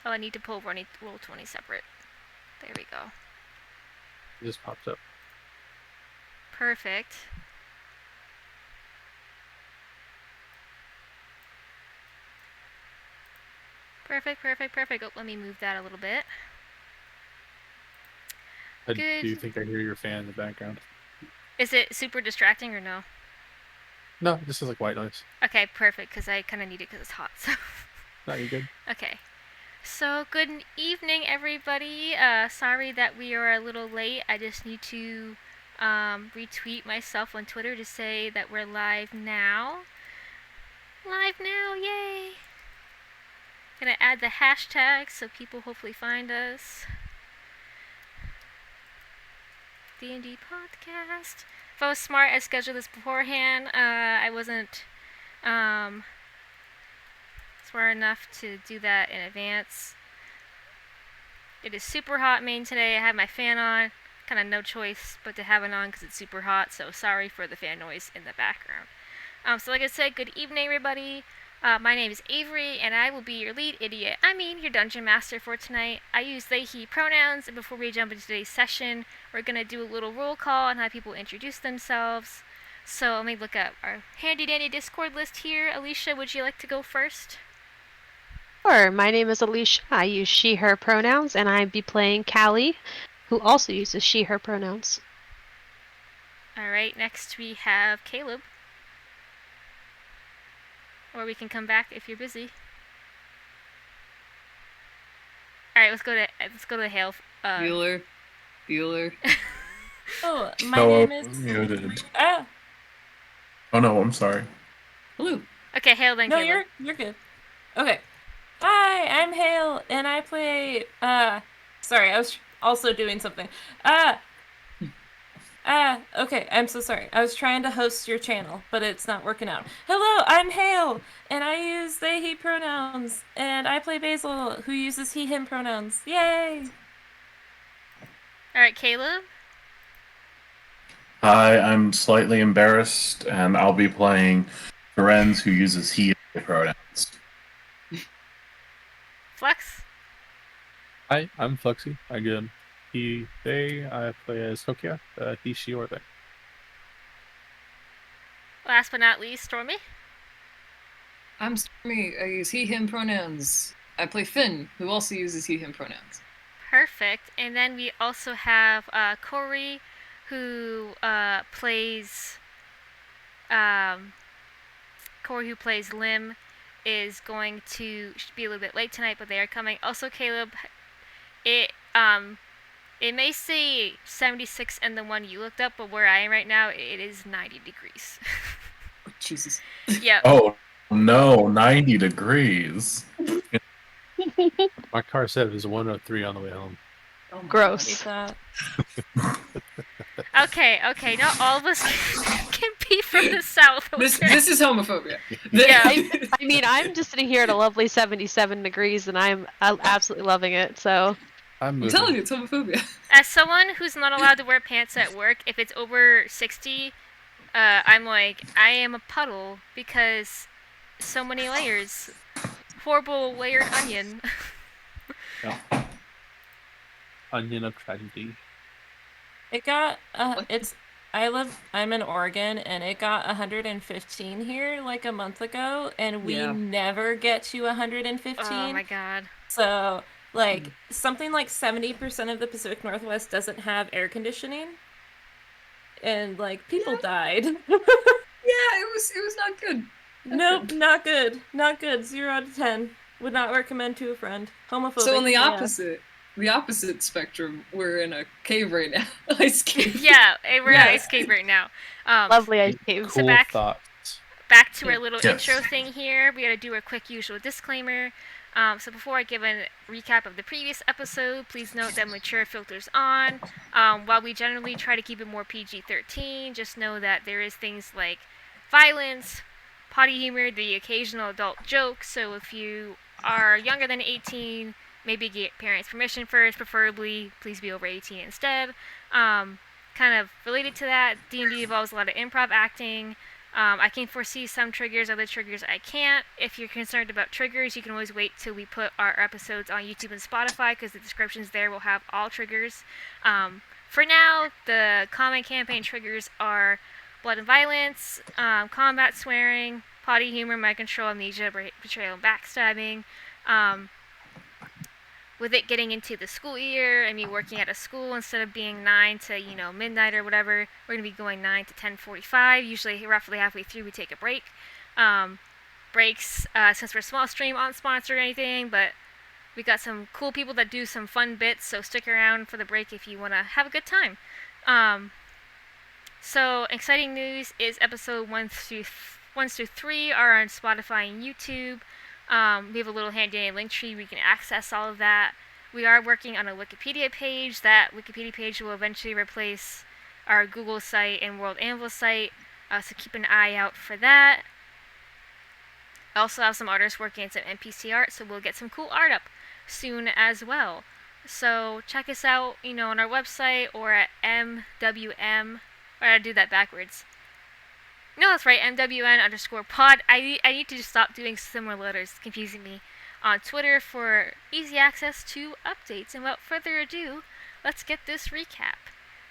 Oh, I need to pull roll 20 separate. There we go. It just pops up. Perfect. Perfect. Oh, let me move that a little bit. Good. Do you think I hear your fan in the background? Is it super distracting or no? No, this is like white noise. Okay, perfect, because I kind of need it because it's hot, so... No, you're good. Okay. So, good evening, everybody. Sorry that we are a little late. I just need to retweet myself on Twitter to say that we're live now. Live now, yay! Gonna add the hashtag so people hopefully find us. D&D podcast. If I was smart, I'd schedule this beforehand. I wasn't smart enough to do that in advance. It is super hot in Maine today. I have my fan on. Kind of no choice but to have it on because it's super hot. So sorry for the fan noise in the background. So like I said, good evening, everybody. My name is Avery, and I will be your lead idiot. Your dungeon master for tonight. I use they, he pronouns, and before we jump into today's session, we're going to do a little roll call and have people introduce themselves. So let me look up our handy-dandy Discord list here. Alicia, would you like to go first? Sure. My name is Alicia. I use she, her pronouns, and I'd be playing Callie, who also uses she, her pronouns. Alright, next we have Caleb. Or we can come back if you're busy. Alright, let's go to Hale. Bueller. Oh, my name is... Muted. Ah. Oh no, I'm sorry. Hello. Okay, Hale then. No, Caleb. you're good. Okay. Hi, I'm Hale, and I play... Sorry, I was also doing something. Okay, I'm so sorry. I was trying to host your channel, but it's not working out. Hello, I'm Hale, and I use they, he pronouns, and I play Basil, who uses he, him pronouns. Yay! Alright, Caleb? Hi, I'm slightly embarrassed, and I'll be playing Firenze, who uses he pronouns. Flex? Hi, I'm Flexi. Again, he, they. I play as Hokia, he, she, or they. Last but not least, Stormy? I'm Stormy. I use he, him pronouns. I play Finn, who also uses he, him pronouns. Perfect. And then we also have Corey, who plays Lim, is going to be a little bit late tonight, but they are coming. Also, Caleb, it may say 76 in the one you looked up, but where I am right now, it is 90 degrees. Oh, Jesus. Yeah. Oh no, 90 degrees. My car said it was 103 on the way home. Oh, Gross. Okay, not all of us can be from the south. Okay? This is homophobia. Yeah. I mean, I'm just sitting here at a lovely 77 degrees, and I'm absolutely loving it, so... I'm telling you, it's homophobia. As someone who's not allowed to wear pants at work, if it's over 60, I'm like, I am a puddle because so many layers. Horrible layered onion. Yeah. Onion of tragedy. It got, I'm in Oregon, and it got 115 here like a month ago, and we never get to 115. Oh my god. So, like, something like 70% of the Pacific Northwest doesn't have air conditioning. And, like, people died. Yeah, it was not good. Nope, not good. Not good. 0 out of 10. Would not recommend to a friend. Homophobic. So on the opposite spectrum, we're in a cave right now. Ice cave. Yeah, we're in an ice cave right now. Lovely ice cave. Cool So back to our little Yes. intro thing here. We gotta do a quick usual disclaimer. So before I give a recap of the previous episode, please note that mature filters on. While we generally try to keep it more PG-13, just know that there is things like violence, potty humor, the occasional adult joke. So if you are younger than 18, maybe get parents' permission first. Preferably, please be over 18 instead. Kind of related to that, D&D involves a lot of improv acting. I can foresee some triggers, other triggers I can't. If you're concerned about triggers, you can always wait till we put our episodes on YouTube and Spotify, because the descriptions there will have all triggers. For now, the common campaign triggers are blood and violence, combat, swearing, potty humor, mind control, amnesia, betrayal, and backstabbing. With it getting into the school year and me working at a school, instead of being 9 to midnight or whatever, we're going to be going 9 to 10:45. Usually roughly halfway through we take a break. Breaks, since we're a small stream, aren't sponsored or anything, but we got some cool people that do some fun bits, so stick around for the break if you want to have a good time. So exciting news is episode 1 through 3 are on Spotify and YouTube. We have a little handy link tree where you can access all of that. We are working on a Wikipedia page. That Wikipedia page will eventually replace our Google site and World Anvil site, so keep an eye out for that. I also have some artists working on some NPC art, so we'll get some cool art up soon as well. So check us out, on our website or at MWM, or I do that backwards. No, that's right, MWN_pod. I need to just stop doing similar letters, it's confusing me. On Twitter for easy access to updates. And without further ado, let's get this recap.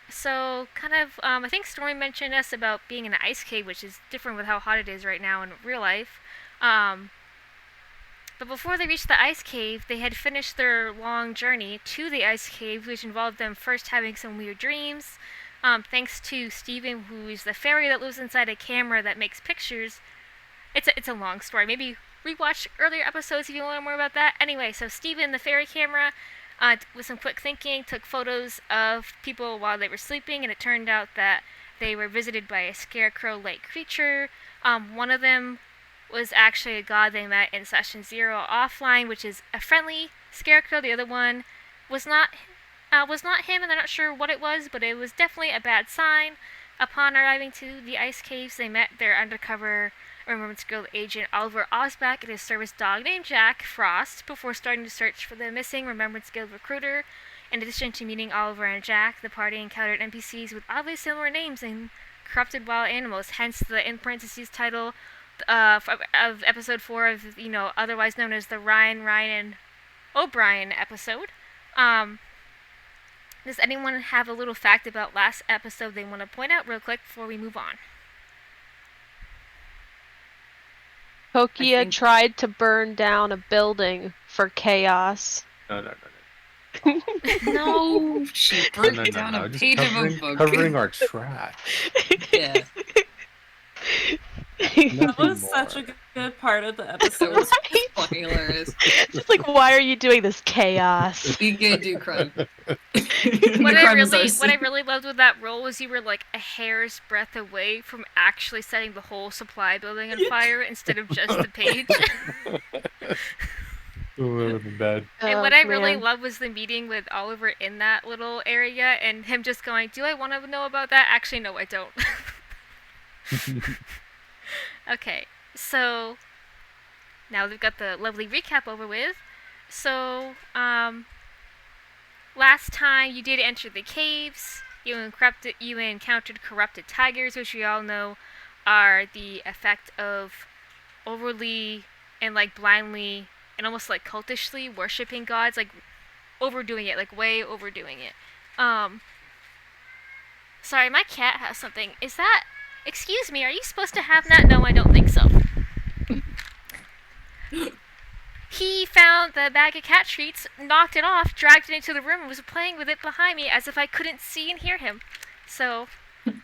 So, I think Stormy mentioned us about being in an ice cave, which is different with how hot it is right now in real life. But before they reached the ice cave, they had finished their long journey to the ice cave, which involved them first having some weird dreams. Thanks to Steven, who is the fairy that lives inside a camera that makes pictures. It's a long story. Maybe rewatch earlier episodes if you want to learn more about that. Anyway, so Steven, the fairy camera, with some quick thinking, took photos of people while they were sleeping, and it turned out that they were visited by a scarecrow-like creature. One of them was actually a god they met in Session 0 offline, which is a friendly scarecrow. The other one was not him, and they're not sure what it was, but it was definitely a bad sign. Upon arriving to the ice caves, they met their undercover Remembrance Guild agent Oliver Osback and his service dog named Jack Frost before starting to search for the missing Remembrance Guild recruiter. In addition to meeting Oliver and Jack, the party encountered NPCs with oddly similar names and corrupted wild animals, hence the in parentheses title of episode 4 of, otherwise known as the Ryan and O'Brien episode. Does anyone have a little fact about last episode they want to point out real quick before we move on? Kokia tried to burn down a building for chaos. No. No, she burnt down a Just page of a book. covering our track. Yeah. That was such a good part of the That episode. was fucking hilarious. Just like, why are you doing this chaos? Be gay, do crime. What I really loved with that role was you were like a hair's breadth away from actually setting the whole supply building on fire instead of just the page. Ooh, that would have been bad. And what I really loved was the meeting with Oliver in that little area and him just going, do I want to know about that? Actually, no, I don't. Okay, so now we've got the lovely recap over with. So, last time you did enter the caves, you encountered corrupted tigers, which we all know are the effect of overly and blindly and almost cultishly worshipping gods, overdoing it, way overdoing it. Sorry, my cat has something. Is that... Excuse me, are you supposed to have that? No, I don't think so. He found the bag of cat treats, knocked it off, dragged it into the room, and was playing with it behind me as if I couldn't see and hear him. So,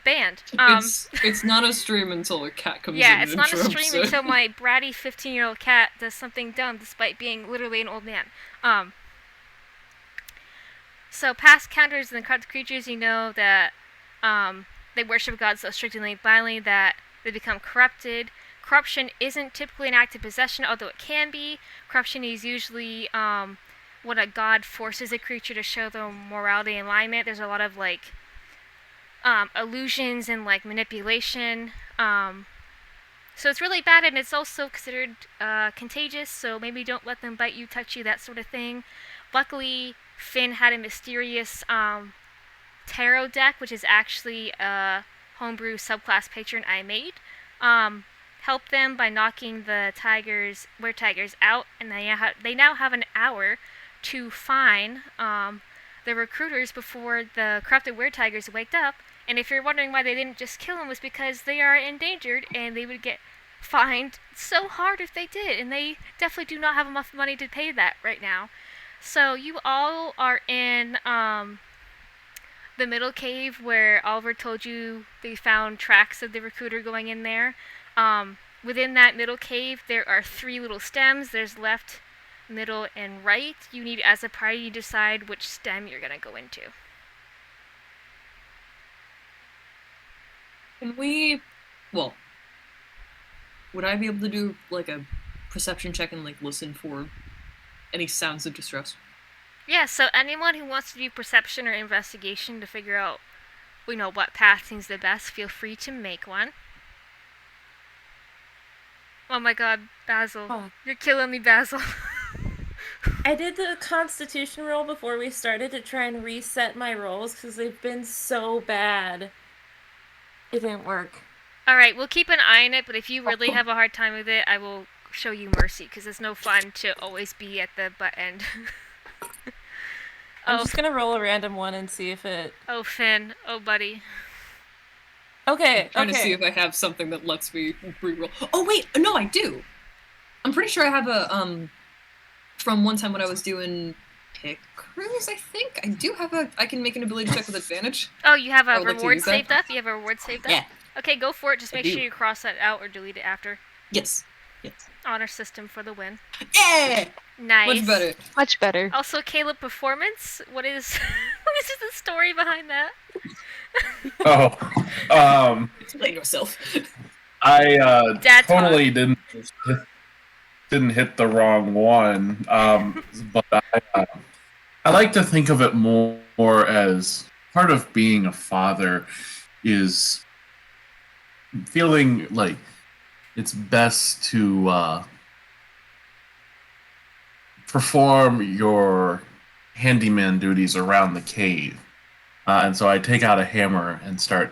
banned. It's not a stream until a cat comes in. Yeah, it's not a stream until my bratty 15-year-old cat does something dumb despite being literally an old man. So past counters and corrupt creatures, you know that they worship gods so strictly and blindly that they become corrupted. Corruption isn't typically an act of possession, although it can be. Corruption is usually when a god forces a creature to show their morality and alignment. There's a lot of illusions and manipulation. So it's really bad, and it's also considered contagious, so maybe don't let them bite you, touch you, that sort of thing. Luckily, Finn had a mysterious tarot deck, which is actually a homebrew subclass patron I made. help them by knocking the were tigers out, and they now have an hour to find the recruiters before the corrupted were tigers waked up. And if you're wondering why they didn't just kill them, was because they are endangered and they would get fined so hard if they did, and they definitely do not have enough money to pay that right now. So you all are in the middle cave where Oliver told you they found tracks of the recruiter going in there. Within that middle cave, there are 3 little stems. There's left, middle, and right. You need, as a party, to decide which stem you're going to go into. Can we... Well, would I be able to do, like, a perception check and, like, listen for any sounds of distress? Yeah, so anyone who wants to do perception or investigation to figure out, what path seems the best, feel free to make one. Oh my god, Basil. Oh. You're killing me, Basil. I did the Constitution roll before we started to try and reset my rolls because they've been so bad. It didn't work. Alright, we'll keep an eye on it, but if you really have a hard time with it, I will show you mercy, because it's no fun to always be at the butt end. I'm just gonna roll a random one and see if it... Oh, Finn. Oh, buddy. Okay, Trying to see if I have something that lets me re-roll. Oh, wait! No, I do! I'm pretty sure I have a, from one time when I was doing Pick Cruise, I think? I do have I can make an ability check with advantage. Oh, you have a I would like to reward use that. saved up? You have a reward saved up? Yeah. Okay, go for it. Just I make do. sure you cross that out or delete it after. Yes. Yes. Honor system for the win. Yeah! Nice. Much better. Much better. Also, Caleb, performance. What is the story behind that? Oh, Explain yourself. I Dad talk. totally didn't hit the wrong one. But I like to think of it more as part of being a father is feeling like it's best to perform your handyman duties around the cave. And so I take out a hammer and start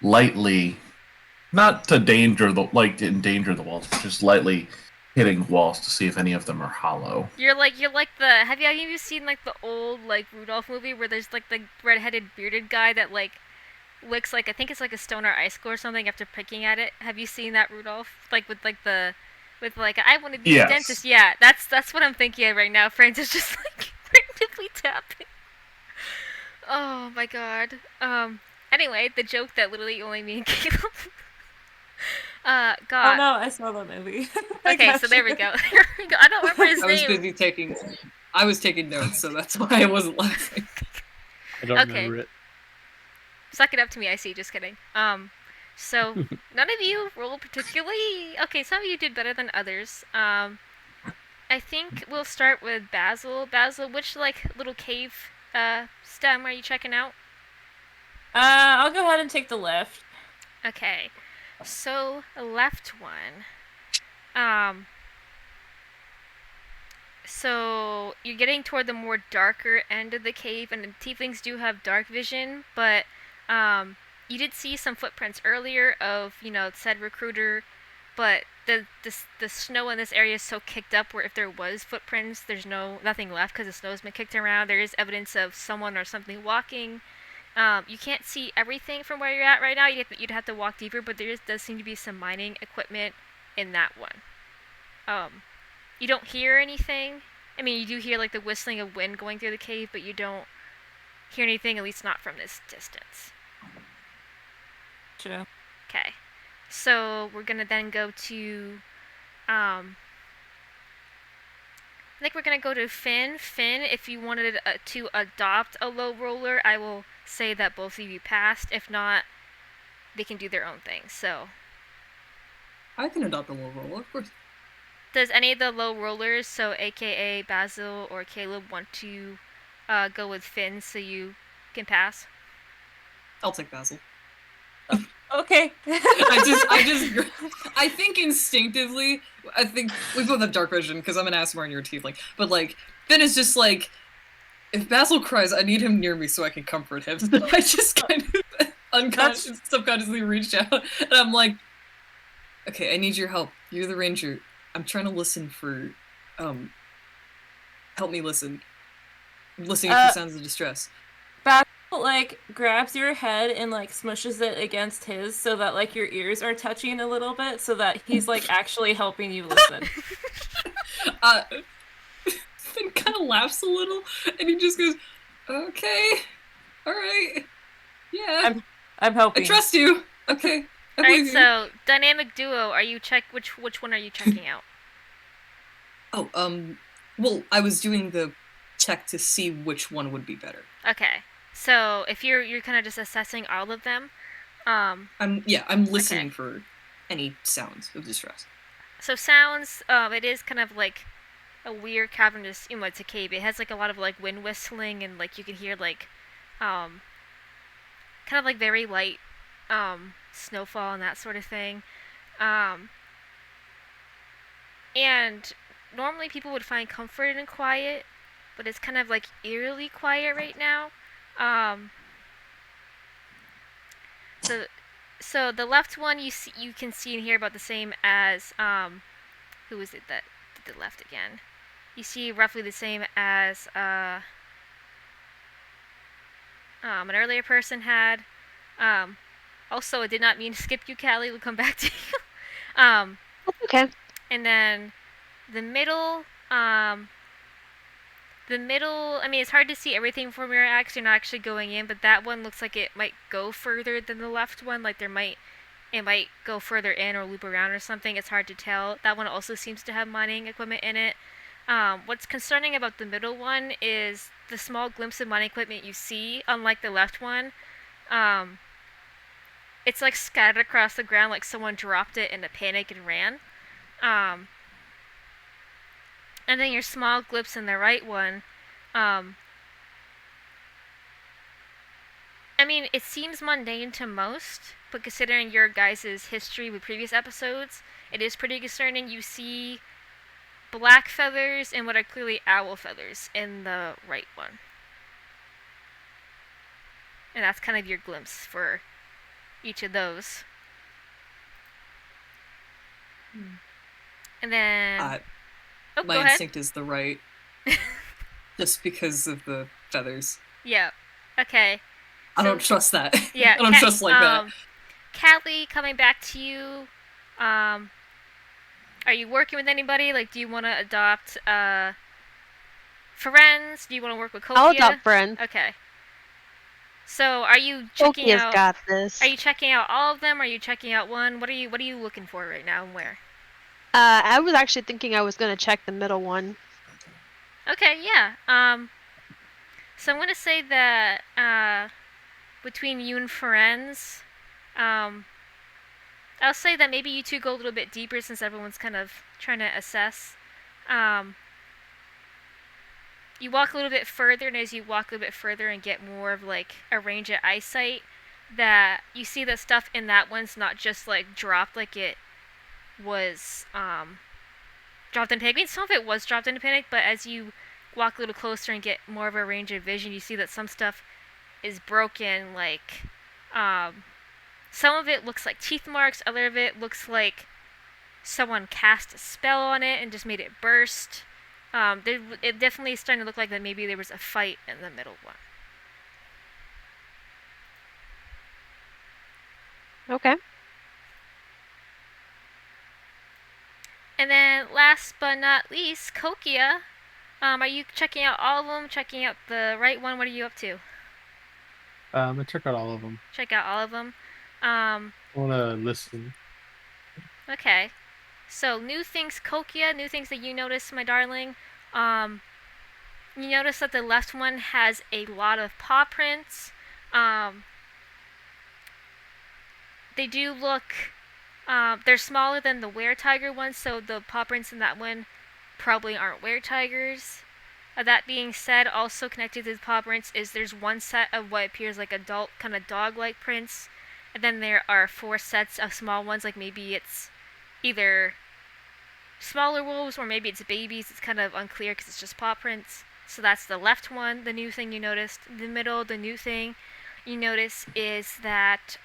lightly, not to endanger the walls, but just lightly hitting walls to see if any of them are hollow. You're like the. Have you seen like the old like Rudolph movie where there's like the redheaded bearded guy that like looks like, I think it's like a stone or icicle or something after picking at it? Have you seen that, Rudolph? Like with like I want to be Yes. a dentist. Yeah, that's what I'm thinking of right now. Frienze is just like randomly tapping. Oh my god. Anyway, the joke that literally only me and Caleb got. Oh no, I saw that movie. Okay, so there we go. I don't remember his I was name. busy I was taking notes, so that's why I wasn't laughing. I don't Okay. remember it. Suck it up to me, I see, just kidding. So none of you rolled particularly. Okay, some of you did better than others. I think we'll start with Basil. Basil, which like little cave stem are you checking out? I'll go ahead and take the left. Okay, so the left one. So you're getting toward the more darker end of the cave, and the tieflings do have dark vision, but you did see some footprints earlier of, said recruiter, but the snow in this area is so kicked up where if there was footprints, there's nothing left because the snow's been kicked around. There is evidence of someone or something walking. You can't see everything from where you're at right now. You'd have to walk deeper, but does seem to be some mining equipment in that one. You don't hear anything. I mean, you do hear like the whistling of wind going through the cave, but you don't hear anything, at least not from this distance. Sure. Okay. So we're gonna then go to I think we're gonna go to Finn. Finn, if you wanted to adopt a low roller, I will say that both of you passed. If not, they can do their own thing. So I can adopt a low roll, of course. does any of the low rollers, so aka Basil or Caleb, want to go with Finn so you can pass? I'll take Basil. Okay. I think instinctively, I think we both have dark vision because I'm an Asmar and you're a tiefling. But like, Finn is just like, if Basil cries, I need him near me so I can comfort him. So I just kind of subconsciously reached out and I'm like, Okay, I need your help. You're the ranger. I'm trying to listen for, help me listen. I'm listening for sounds of distress. Basil, like, grabs your head and, like, smushes it against his so that, like, your ears are touching a little bit so that he's, like, actually helping you listen. Finn kind of laughs a little, and he just goes, "Okay, all right, yeah, I'm helping. I trust you. Okay, I All right, believe you." so dynamic duo. Are you which one are you checking out? Oh, well, I was doing the check to see which one would be better. Okay, so if you're kind of just assessing all of them, I'm listening for any sounds of distress. So sounds, it is kind of like a weird cavernous, it's a cave. It has like a lot of like wind whistling and like you can hear like, kind of like very light, snowfall and that sort of thing. And normally people would find comfort in quiet, but it's kind of like eerily quiet right now. So the left one you can see and hear about the same as who is it that did the left again? You see roughly the same as an earlier person had. Also, I did not mean to skip you, Callie. We'll come back to you. Okay. And then the middle, I mean, it's hard to see everything from your axe. You're not actually going in, but that one looks like it might go further than the left one. Like it might go further in or loop around or something. It's hard to tell. That one also seems to have mining equipment in it. What's concerning about the middle one is the small glimpse of mining equipment you see, unlike the left one. It's like scattered across the ground like someone dropped it in a panic and ran. And then your small glimpse in the right one, I mean, it seems mundane to most, but considering your guys' history with previous episodes, it is pretty concerning. You see black feathers and what are clearly owl feathers in the right one. And that's kind of your glimpse for each of those. And then... my instinct is the right. Just because of the feathers. Yeah. Okay. I don't trust that. Yeah. I don't trust like that. Callie, coming back to you. Are you working with anybody? Like, do you want to adopt Firenze? Do you want to work with Kokia? I'll adopt Frienze. Okay. So, are you checking Kokia's out? got this. Are you checking out all of them? Or are you checking out one? What are you looking for right now, and where? I was actually thinking I was gonna check the middle one. Okay, yeah. So I'm gonna say that between you and Firenze, I'll say that maybe you two go a little bit deeper since everyone's kind of trying to assess. You walk a little bit further, and as you walk a little bit further and get more of like a range of eyesight, that you see that stuff in that one's not just like dropped like it was dropped in panic. I mean, some of it was dropped into panic, but as you walk a little closer and get more of a range of vision, you see that some stuff is broken. Like some of it looks like teeth marks, other of it looks like someone cast a spell on it and just made it burst. It definitely is starting to look like that maybe there was a fight in the middle one. Okay. And then last but not least, Kokia. Are you checking out all of them? Checking out the right one? What are you up to? I check out all of them. Check out all of them. I want to listen. Okay. So, new things, Kokia, new things that you notice, my darling. You notice that the left one has a lot of paw prints. They do look... they're smaller than the were-tiger ones, so the paw prints in that one probably aren't were-tigers. That being said, also connected to the paw prints is there's one set of what appears like adult, kind of dog-like prints, and then there are 4 sets of small ones, like maybe it's either smaller wolves or maybe it's babies. It's kind of unclear because it's just paw prints. So that's the left one, the new thing you noticed. The middle, the new thing you notice is that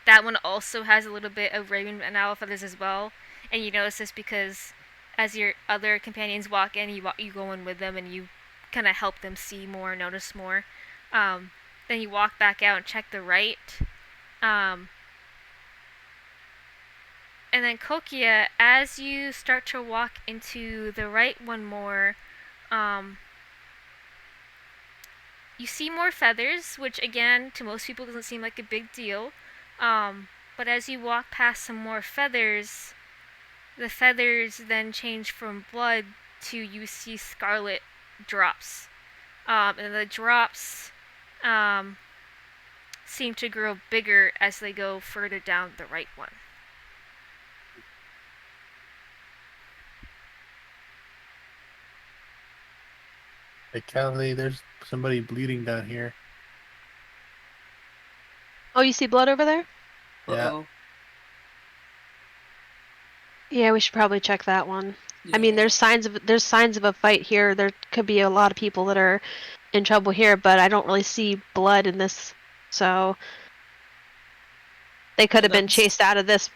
that one also has a little bit of raven and owl feathers as well. And you notice this because as your other companions walk in, you go in with them and you kind of help them see more, notice more. Then you walk back out and check the right. And then Kokia, as you start to walk into the right one more, you see more feathers, which again, to most people doesn't seem like a big deal. But as you walk past some more feathers, the feathers then change from blood to you see scarlet drops. And the drops seem to grow bigger as they go further down the right one. Hey, Callie, there's somebody bleeding down here. Oh, you see blood over there? Yeah. Uh-oh. Yeah, we should probably check that one. Yeah. I mean, there's signs of a fight here. There could be a lot of people that are in trouble here, but I don't really see blood in this. So they could have been chased out of this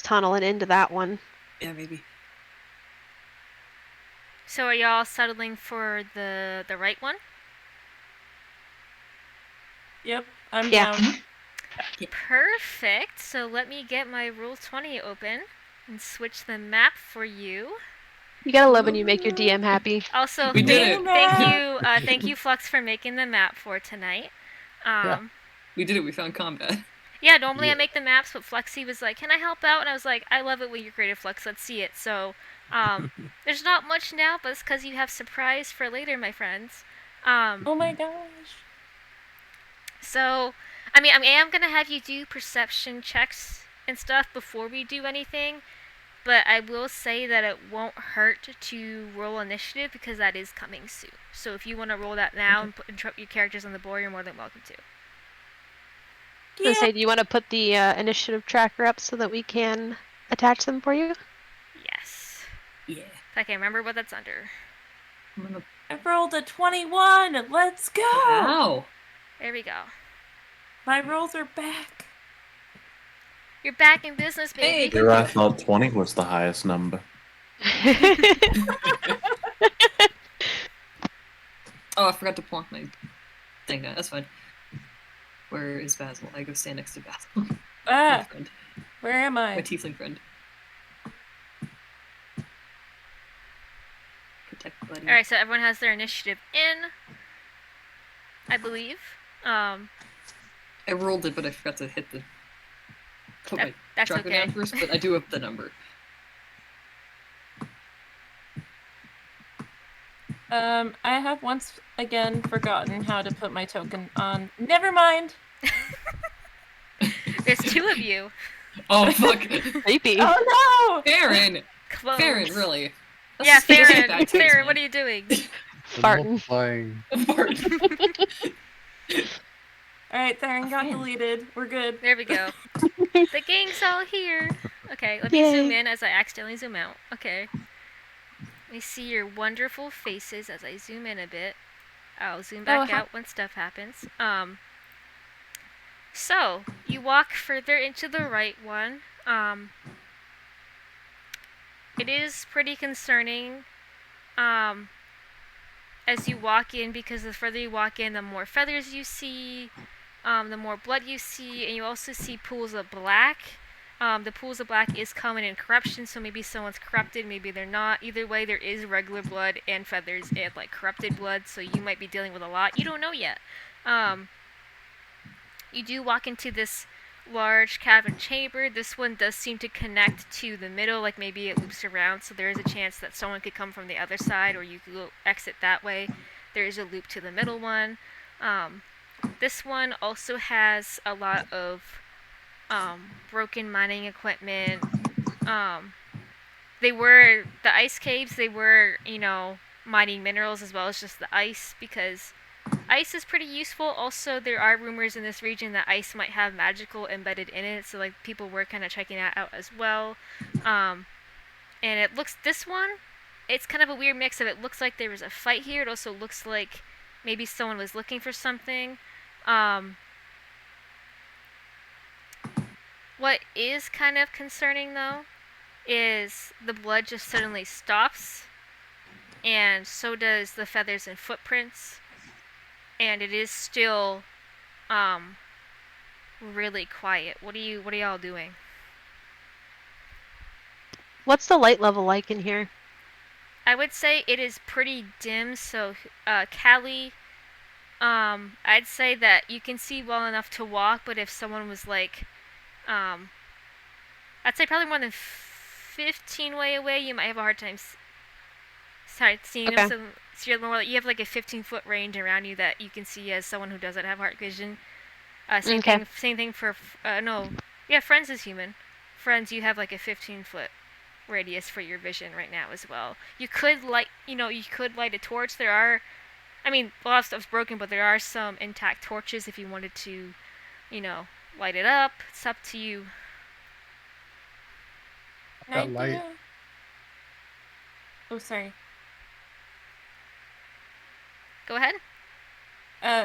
tunnel and into that one. Yeah, maybe. So are y'all settling for the right one? Yep, I'm Yeah. down. Perfect. So let me get my Roll20 open and switch the map for you. You gotta love when you make your DM happy. Also, We did it. Thank you, Flux, for making the map for tonight. We did it. We found combat. Yeah, normally Yeah. I make the maps, but Flexi was like, "Can I help out?" And I was like, "I love it when you're creative, Flux. Let's see it." So, there's not much now, but it's because you have surprise for later, my friends. Oh my gosh. So, I mean, I am gonna have you do perception checks and stuff before we do anything, but I will say that it won't hurt to roll initiative because that is coming soon. So if you want to roll that now and put your characters on the board, you're more than welcome to. I was gonna say, do you want to put the initiative tracker up so that we can attach them for you? Yes. Yeah. I can't remember what that's under. I'm gonna... I rolled a 21. Let's go. Wow. There we go. My rolls are back. You're back in business, baby. Hey. Here I thought 20 was the highest number. Oh, I forgot to plonk my thing down. That's fine. Where is Basil? I go stand next to Basil. My Ah, friend. where am My I? tiefling friend. Protect buddy. Alright, so everyone has their initiative in, I believe. I rolled it, but I forgot to hit the... Put my That's tracker okay. down first, but I do have the number. I have once again forgotten how to put my token on. Never mind. There's two of you. Oh, fuck. Creepy. Oh Farron! Close. Farron, really? Yeah, That's just Farron. bad taste, Farron, man. what are you doing? Farting. Flying. Fart. Alright, Theron got deleted. We're good. There we go. The gang's all here. Okay, let me zoom Yay. in as I accidentally zoom out. Okay. Let me see your wonderful faces as I zoom in a bit. I'll zoom back hi- out when stuff happens. So, you walk further into the right one. It is pretty concerning as you walk in, because the further you walk in, the more feathers you see, the more blood you see, and you also see pools of black. The pools of black is common in corruption, so maybe someone's corrupted, maybe they're not. Either way, there is regular blood and feathers and like corrupted blood, so you might be dealing with a lot. You don't know yet. You do walk into this large cavern chamber. This one does seem to connect to the middle, like maybe it loops around, so there is a chance that someone could come from the other side, or you could go exit that way. There is a loop to the middle one. This one also has a lot of broken mining equipment. The ice caves, they were, mining minerals as well as just the ice, because ice is pretty useful. Also, there are rumors in this region that ice might have magical embedded in it, so like people were kind of checking that out as well. And this one, it's kind of a weird mix of, it looks like there was a fight here. It also looks like maybe someone was looking for something. What is kind of concerning though is the blood just suddenly stops, and so does the feathers and footprints, and it is still really quiet. What are y'all doing? What's the light level like in here? I would say it is pretty dim, so Callie, I'd say that you can see well enough to walk, but if someone was like, I'd say probably more than 15 way away, you might have a hard time seeing Okay. them. So you have like a 15-foot range around you that you can see as someone who doesn't have heart vision. Same Okay. thing for no, yeah, Frienze is human. Frienze, you have like a 15-foot radius for your vision right now as well. You could light a torch. There are, I mean, a lot of stuff's broken, but there are some intact torches if you wanted to, light it up. It's up to you. That light. Oh, sorry. Go ahead.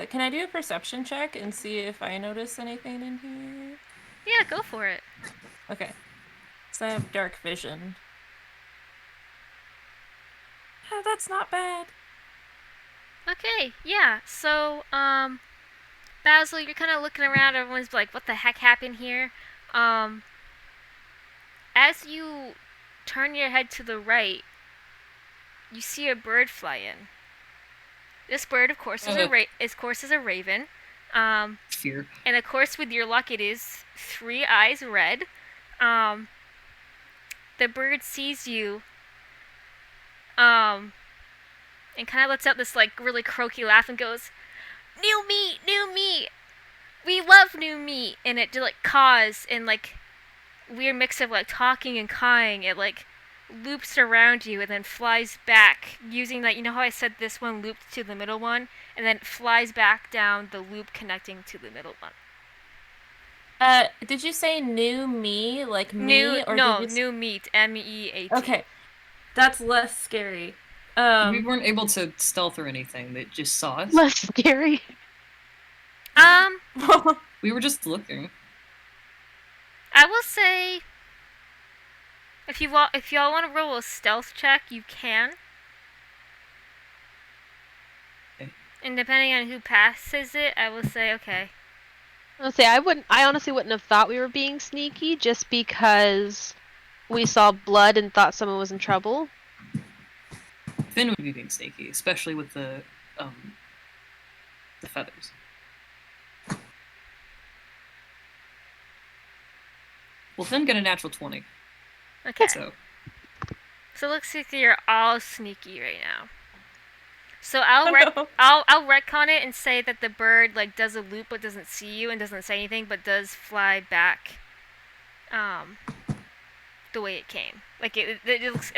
Can I do a perception check and see if I notice anything in here? Yeah, go for it. Okay. So I have dark vision. Oh, that's not bad. Okay, yeah. So, Basil, you're kind of looking around. Everyone's like, "What the heck happened here?" As you turn your head to the right, you see a bird fly in. This bird, of course, is a raven. Fear. And of course, with your luck, it is 3 eyes red. The bird sees you, and kind of lets out this like really croaky laugh and goes, "New meat, new meat. We love new meat." And it like caws in like weird mix of like talking and cawing. It like loops around you and then flies back using that. You know how I said this one looped to the middle one, and then flies back down the loop connecting to the middle one. Did you say new me, like me? New meat, MEAT. Okay, that's less scary. We weren't able to stealth or anything. They just saw us. Less scary. We were just looking. I will say, if y'all want to roll a stealth check, you can. Okay. And depending on who passes it, I will say okay. I'll say I honestly wouldn't have thought we were being sneaky just because we saw blood and thought someone was in trouble. Finn would be being sneaky, especially with the feathers. Well, Finn got a natural 20. Okay. So it looks like you're all sneaky right now. So I'll retcon it and say that the bird like does a loop but doesn't see you and doesn't say anything but does fly back the way it came. Like it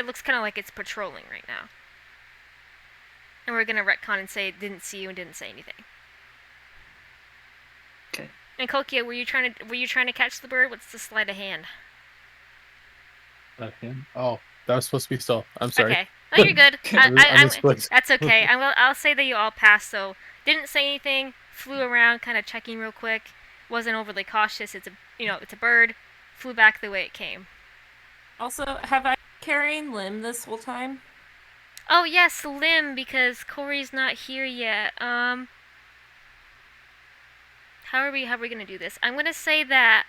looks kind of like it's patrolling right now. And we're gonna retcon and say it didn't see you and didn't say anything. Okay. And Kokia, were you trying to catch the bird? What's the sleight of hand? Oh, that was supposed to be stealth. I'm sorry. Okay. No, you're good. Misplaced. That's okay. I'll say that you all passed. So didn't say anything. Flew around, kind of checking real quick. Wasn't overly cautious. It's a bird. Flew back the way it came. Also, have I been carrying Lim this whole time? Oh yes, Lim, because Corey's not here yet. How are we gonna do this? I'm gonna say that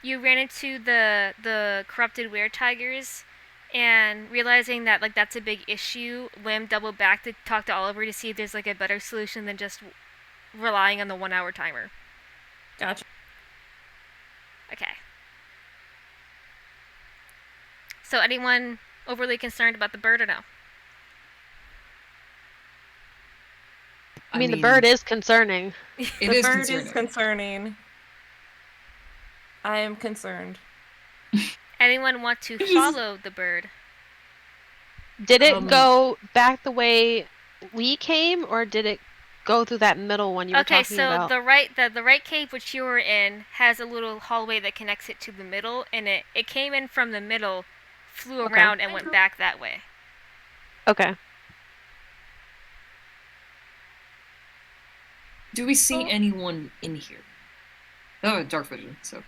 you ran into the corrupted were-tigers, and realizing that like that's a big issue, Lim doubled back to talk to Oliver to see if there's like a better solution than just relying on the 1-hour timer. Gotcha. Okay. So anyone overly concerned about the bird or no? I mean, the bird is concerning. The bird is concerning. I am concerned. Anyone want to follow the bird? Did it go back the way we came, or did it go through that middle one you were talking about? Okay, so the right cave which you were in has a little hallway that connects it to the middle, and it came in from the middle, flew around, and went back that way. Okay. Do we see anyone in here? Oh, dark vision. So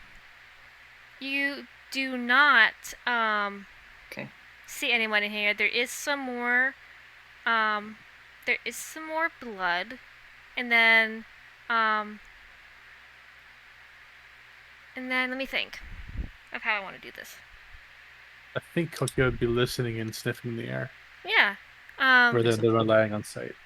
You do not okay. see anyone in here. There is some more blood, and then let me think of how I want to do this. I think Kokyo would be listening and sniffing the air Yeah. rather than relying on sight.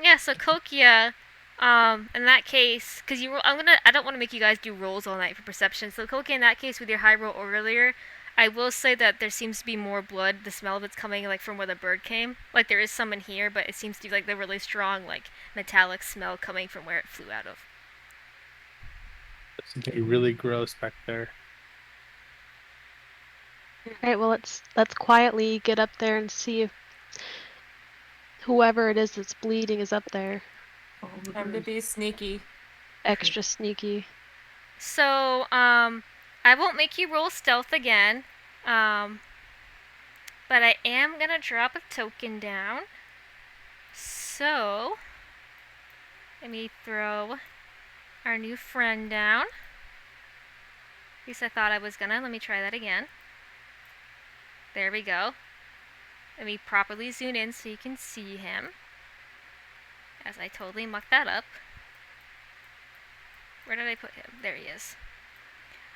Yeah, so Kokia, in that case, because I don't want to make you guys do rolls all night for perception. So Kokia, in that case, with your high roll earlier, I will say that there seems to be more blood. The smell of it's coming like from where the bird came. Like there is some in here, but it seems to be like the really strong like metallic smell coming from where it flew out of. It's getting really gross back there. Alright, well let's quietly get up there and see if whoever it is that's bleeding is up there. Time to be sneaky. Extra sneaky. So, I won't make you roll stealth again, but I am gonna drop a token down. So, let me throw our new friend down. At least I thought I was gonna. Let me try that again. There we go. Let me properly zoom in so you can see him. As I totally mucked that up. Where did I put him? There he is.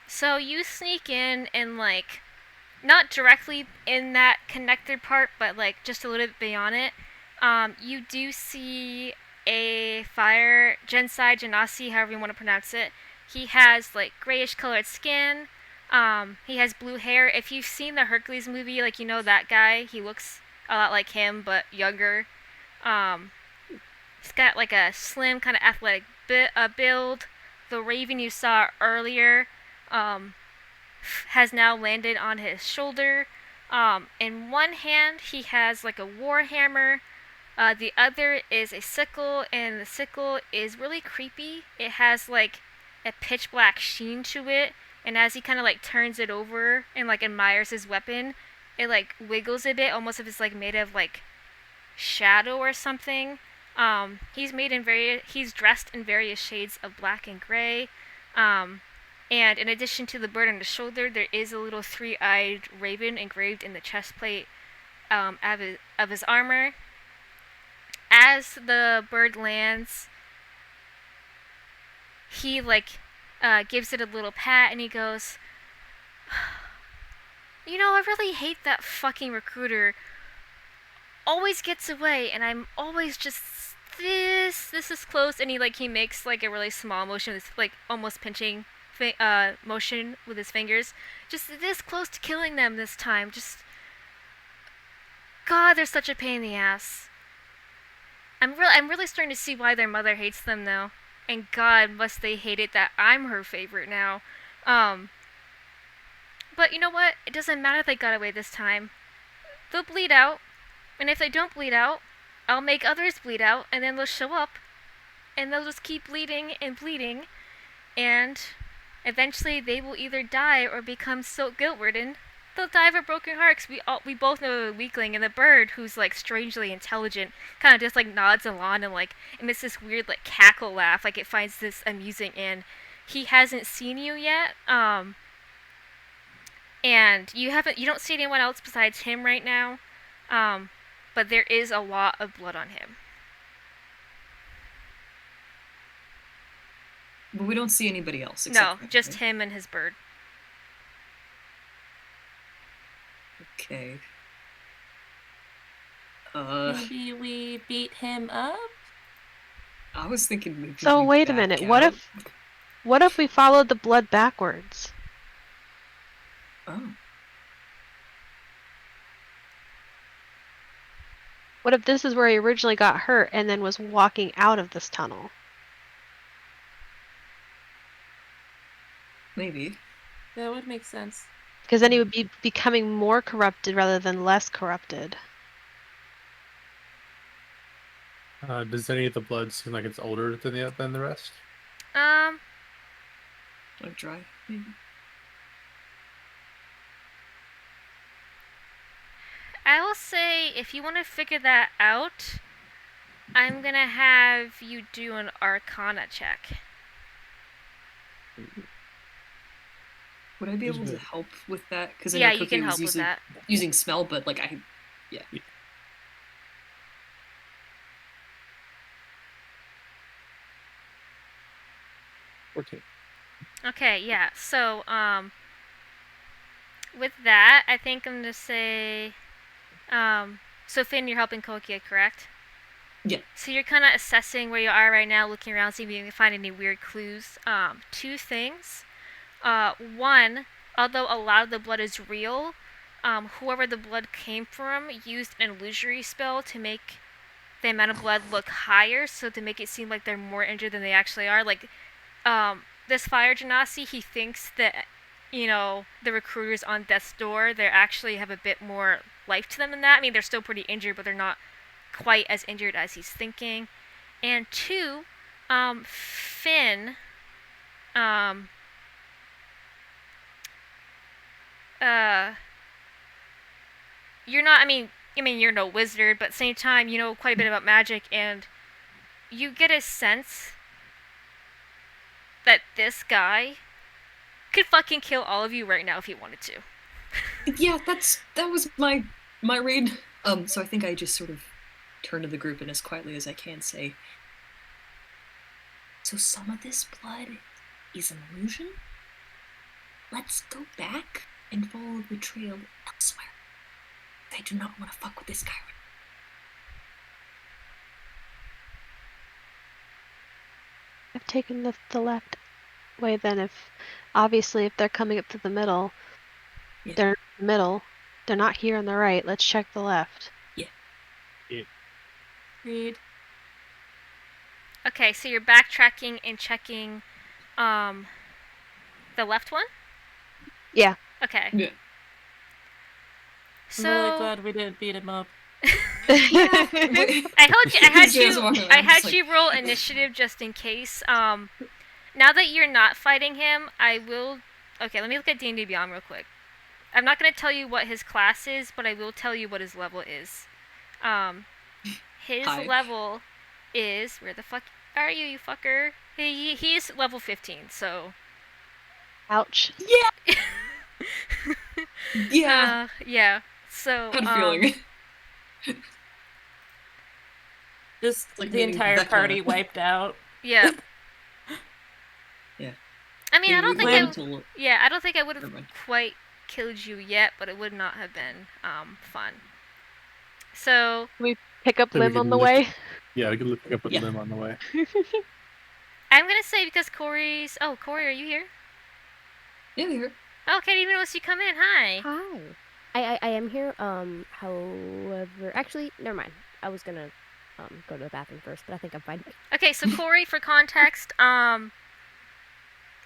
So you sneak in and like, not directly in that connected part, but like just a little bit beyond it. You do see a fire gensai genasi, however you want to pronounce it. He has like grayish colored skin. He has blue hair. If you've seen the Hercules movie, like you know that guy, he looks a lot like him but younger. He's got like a slim kind of athletic build. The raven you saw earlier has now landed on his shoulder. In one hand, he has like a war hammer. The other is a sickle, and the sickle is really creepy. It has like a pitch black sheen to it, and as he kind of like turns it over and like admires his weapon, it like wiggles a bit, almost as if it's like made of like shadow or something. He's dressed in various shades of black and gray. And in addition to the bird on the shoulder, there is a little three-eyed raven engraved in the chest plate of his armor. As the bird lands, he like gives it a little pat and he goes, "You know, I really hate that fucking recruiter. Always gets away, and I'm always just this is close." And he makes like a really small motion, this like almost pinching motion with his fingers. Just this close to killing them this time. Just God, they're such a pain in the ass. I'm really starting to see why their mother hates them though. And God, must they hate it that I'm her favorite now. But you know what? It doesn't matter if they got away this time. They'll bleed out. And if they don't bleed out, I'll make others bleed out, and then they'll show up, and they'll just keep bleeding and bleeding, and eventually they will either die or become so guilt-ridden, they'll die of a broken heart, because we both know the weakling, and the bird, who's like strangely intelligent, kind of just like nods along and like emits this weird like cackle laugh, like it finds this amusing, and he hasn't seen you yet, and you don't see anyone else besides him right now, but there is a lot of blood on him. But we don't see anybody else. No, just him and his bird. Okay. Maybe we beat him up? I was thinking maybe. So we wait a back minute. out. What if we followed the blood backwards? Oh. What if this is where he originally got hurt and then was walking out of this tunnel? Maybe. That would make sense. Because then he would be becoming more corrupted rather than less corrupted. Does any of the blood seem like it's older than the rest? Like dry, maybe. I will say, if you want to figure that out, I'm gonna have you do an Arcana check. Would I be able to Good. help with that? Because Yeah, you can help with using, that. using smell, but like yeah. Okay. Okay, yeah. So, with that, I think I'm gonna say, so Finn, you're helping Kokia, correct? Yeah. So you're kind of assessing where you are right now, looking around, seeing if you can find any weird clues. Two things. One, although a lot of the blood is real, whoever the blood came from used an illusory spell to make the amount of blood look higher, so to make it seem like they're more injured than they actually are. Like, this Fire Genasi, he thinks that, the recruiters on death's door, they actually have a bit more life to them than that. I mean, they're still pretty injured, but they're not quite as injured as he's thinking. And two, Finn, you're not, I mean, you're no wizard, but at the same time, you know quite a bit about magic, and you get a sense that this guy could fucking kill all of you right now if he wanted to. Yeah, that was my read. So I think I just sort of turn to the group and as quietly as I can say, so some of this blood is an illusion? Let's go back and follow the trail elsewhere. I do not want to fuck with this guy. I've taken the left way then. Obviously if they're coming up to the middle, Yeah. they're in the middle. They're not here on the right. Let's check the left. Read. Okay, so you're backtracking and checking the left one? Yeah. Okay. Yeah. So I'm really glad we didn't beat him up. I had you roll initiative just in case. Now that you're not fighting him, I will. Okay, let me look at D&D Beyond real quick. I'm not gonna tell you what his class is, but I will tell you what his level is. His Hi. level is, where the fuck are you, you fucker? He's level 15, so. Ouch. Yeah. Yeah. Yeah. So. Had a feeling. Just Like the meeting entire Vecna. party wiped out. Yeah. Yeah. I mean, I don't think Mental- I don't think I would have Never mind. quite killed you yet, but it would not have been fun. So Pick up So we Lim can on the look- way. Yeah, we can look up with Yeah. them on the way. I'm gonna say because Corey, are you here? Yeah, here. Oh, okay, I didn't even notice you come in. Hi. Hi. I am here. However, actually, never mind. I was gonna go to the bathroom first, but I think I'm fine. Okay, so Corey, for context,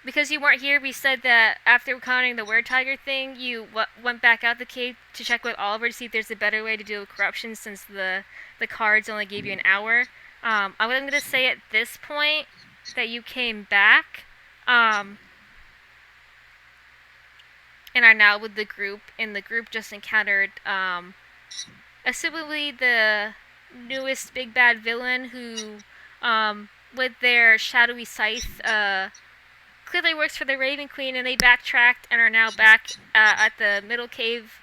because you weren't here, we said that after encountering the were-tiger thing, you went back out the cave to check with Oliver to see if there's a better way to deal with corruption since the cards only gave you an hour. I'm going to say at this point that you came back, and are now with the group, and the group just encountered, assumably the newest big bad villain who, with their shadowy scythe, clearly works for the Raven Queen, and they backtracked and are now back at the middle cave.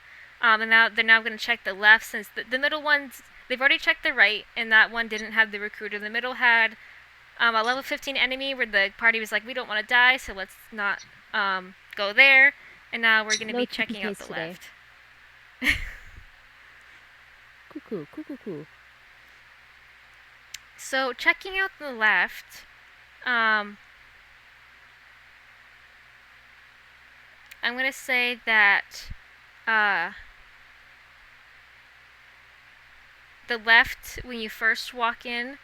And now they're going to check the left, since the middle ones, they've already checked the right, and that one didn't have the recruiter. The middle had a level 15 enemy where the party was like, we don't want to die, so let's not go there. And now we're going to No be checking out TPKs the today. left. Cool. So checking out the left, I'm going to say that the left, when you first walk in,